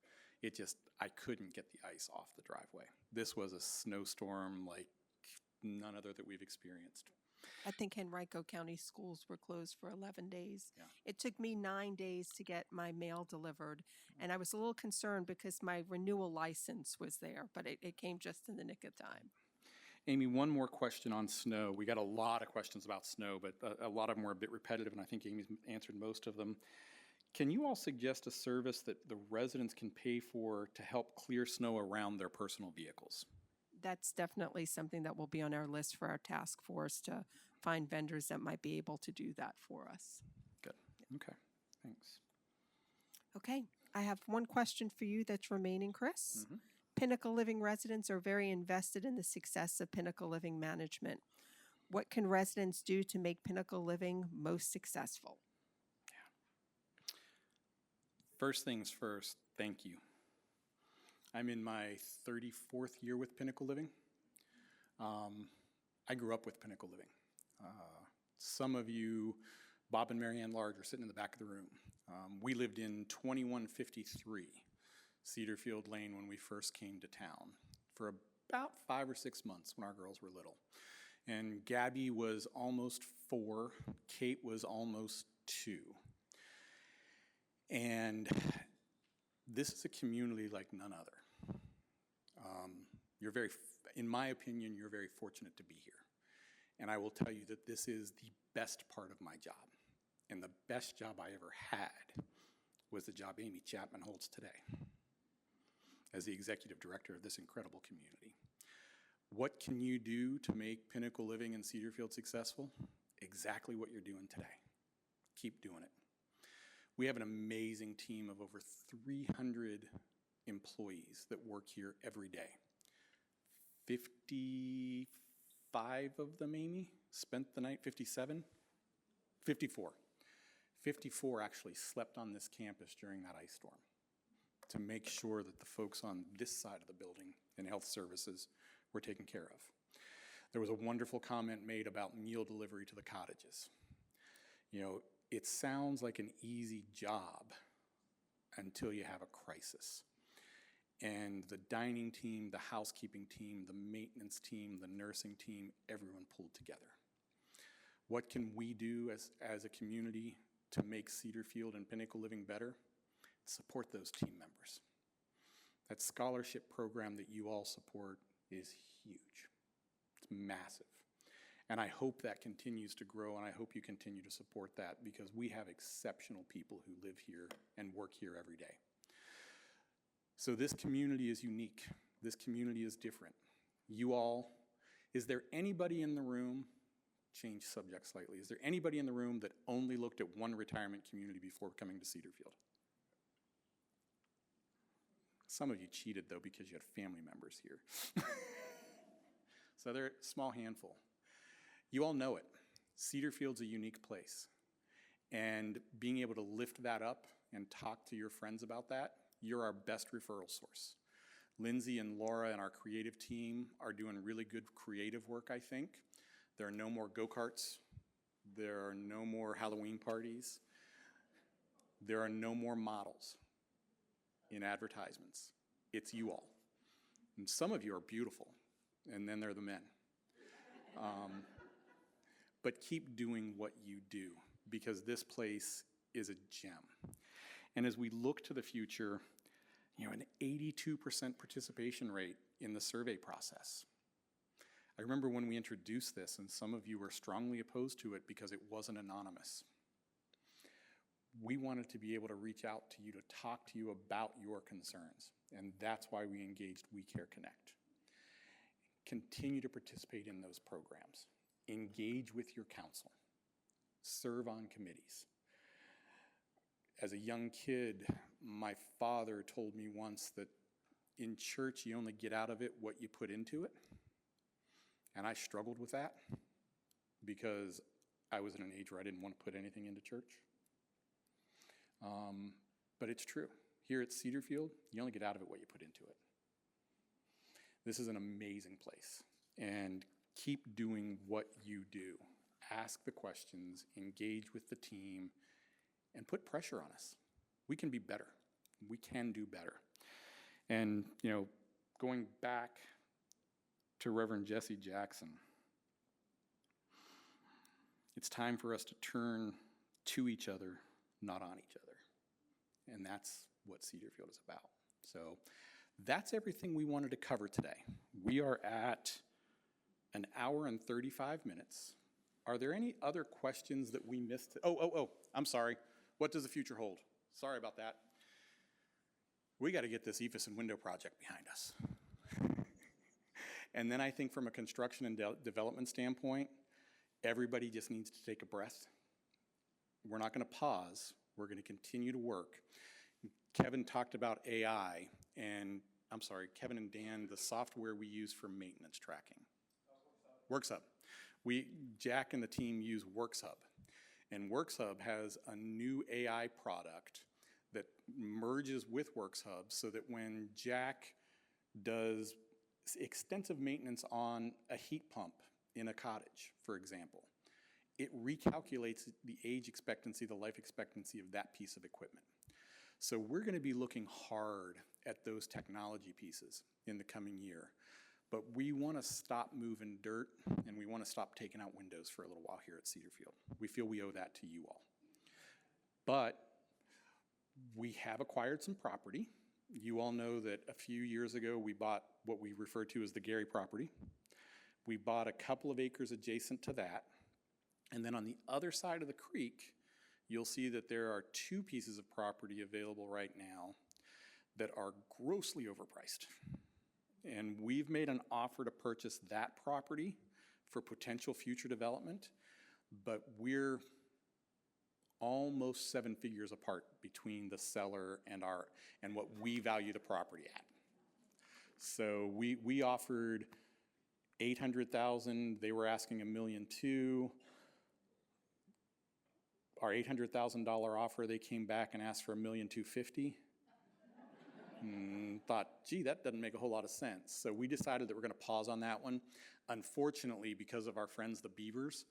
I couldn't get the ice off the driveway. This was a snowstorm like none other that we've experienced. I think Henrico County schools were closed for 11 days. Yeah. It took me 9 days to get my mail delivered, and I was a little concerned because my renewal license was there, but it came just in the nick of time. Amy, one more question on snow. We got a lot of questions about snow, but a lot of them were a bit repetitive, and I think Amy's answered most of them. Can you all suggest a service that the residents can pay for to help clear snow around their personal vehicles? That's definitely something that will be on our list for our task force, to find vendors that might be able to do that for us. Good. Okay. Thanks. Okay, I have one question for you that's remaining, Chris. Mhm. Pinnacle Living residents are very invested in the success of Pinnacle Living management. What can residents do to make Pinnacle Living most successful? First things first, thank you. I'm in my 34th year with Pinnacle Living. I grew up with Pinnacle Living. Some of you, Bob and Marianne Large, are sitting in the back of the room. We lived in 2153 Cedarfield Lane when we first came to town for about 5 or 6 months when our girls were little. And Gabby was almost 4, Kate was almost 2. And this is a community like none other. In my opinion, you're very fortunate to be here. And I will tell you that this is the best part of my job. And the best job I ever had was the job Amy Chapman holds today as the executive director of this incredible community. What can you do to make Pinnacle Living in Cedarfield successful? Exactly what you're doing today. Keep doing it. We have an amazing team of over 300 employees that work here every day. 55 of them, Amy, spent the night, 57? 54. 54 actually slept on this campus during that ice storm to make sure that the folks on this side of the building in health services were taken care of. There was a wonderful comment made about meal delivery to the cottages. You know, it sounds like an easy job until you have a crisis. And the dining team, the housekeeping team, the maintenance team, the nursing team, everyone pulled together. What can we do as a community to make Cedarfield and Pinnacle Living better? Support those team members. That scholarship program that you all support is huge. It's massive. And I hope that continues to grow, and I hope you continue to support that, because we have exceptional people who live here and work here every day. So this community is unique. This community is different. You all, is there anybody in the room, change subject slightly, is there anybody in the room that only looked at one retirement community before coming to Cedarfield? Some of you cheated, though, because you had family members here. So they're a small handful. You all know it. Cedarfield's a unique place. And being able to lift that up and talk to your friends about that, you're our best referral source. Lindsay and Laura and our creative team are doing really good creative work, I think. There are no more go-karts. There are no more Halloween parties. There are no more models in advertisements. It's you all. And some of you are beautiful, and then there are the men. But keep doing what you do, because this place is a gem. And as we look to the future, you know, an 82% participation rate in the survey process. I remember when we introduced this, and some of you were strongly opposed to it because it wasn't anonymous. We wanted to be able to reach out to you, to talk to you about your concerns, and that's why we engaged We Care Connect. Continue to participate in those programs. Engage with your council. Serve on committees. As a young kid, my father told me once that in church you only get out of it what you put into it. And I struggled with that because I was in an age where I didn't want to put anything into church. But it's true. Here at Cedarfield, you only get out of it what you put into it. This is an amazing place. And keep doing what you do. Ask the questions, engage with the team, and put pressure on us. We can be better. We can do better. And, you know, going back to Reverend Jesse Jackson, it's time for us to turn to each other, not on each other. And that's what Cedarfield is about. So that's everything we wanted to cover today. We are at an hour and 35 minutes. Are there any other questions that we missed? Oh, I'm sorry. What does the future hold? Sorry about that. We got to get this EFIS and window project behind us. And then I think from a construction and development standpoint, everybody just needs to take a breath. We're not going to pause. We're going to continue to work. Kevin talked about AI, and I'm sorry, Kevin and Dan, the software we use for maintenance tracking. WorksHub. Jack and the team use WorksHub. And WorksHub has a new AI product that merges with WorksHub so that when Jack does extensive maintenance on a heat pump in a cottage, for example, it recalculates the age expectancy, the life expectancy of that piece of equipment. So we're going to be looking hard at those technology pieces in the coming year. But we want to stop moving dirt, and we want to stop taking out windows for a little while here at Cedarfield. We feel we owe that to you all. But we have acquired some property. You all know that a few years ago we bought what we refer to as the Gary property. We bought a couple of acres adjacent to that. And then on the other side of the creek, you'll see that there are two pieces of property available right now that are grossly overpriced. And we've made an offer to purchase that property for potential future development, but we're almost 7 figures apart between the seller and what we value the property at. So we offered 800,000, they were asking $1.2 million. Our $800,000 offer, they came back and asked for $1.25 million. Thought, gee, that doesn't make a whole lot of sense. So we decided that we're gonna pause on that one. Unfortunately, because of our friends, the Beavers,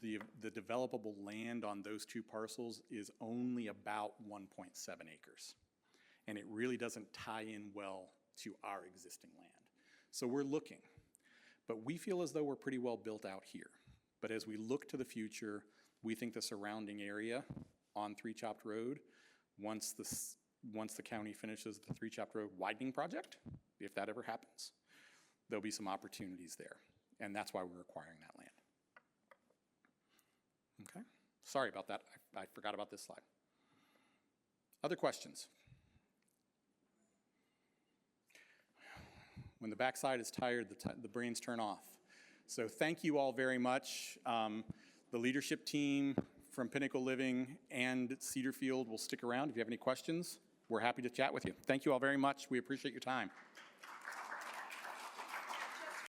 the developable land on those two parcels is only about 1.7 acres. And it really doesn't tie in well to our existing land. So we're looking, but we feel as though we're pretty well built out here. But as we look to the future, we think the surrounding area on Three Chopped Road, once the county finishes the Three Chopped Road widening project, if that ever happens, there'll be some opportunities there. And that's why we're acquiring that land. Okay, sorry about that. I forgot about this slide. Other questions? When the backside is tired, the brains turn off. So thank you all very much. The leadership team from Pinnacle Living and Cedarfield will stick around. If you have any questions, we're happy to chat with you. Thank you all very much. We appreciate your time.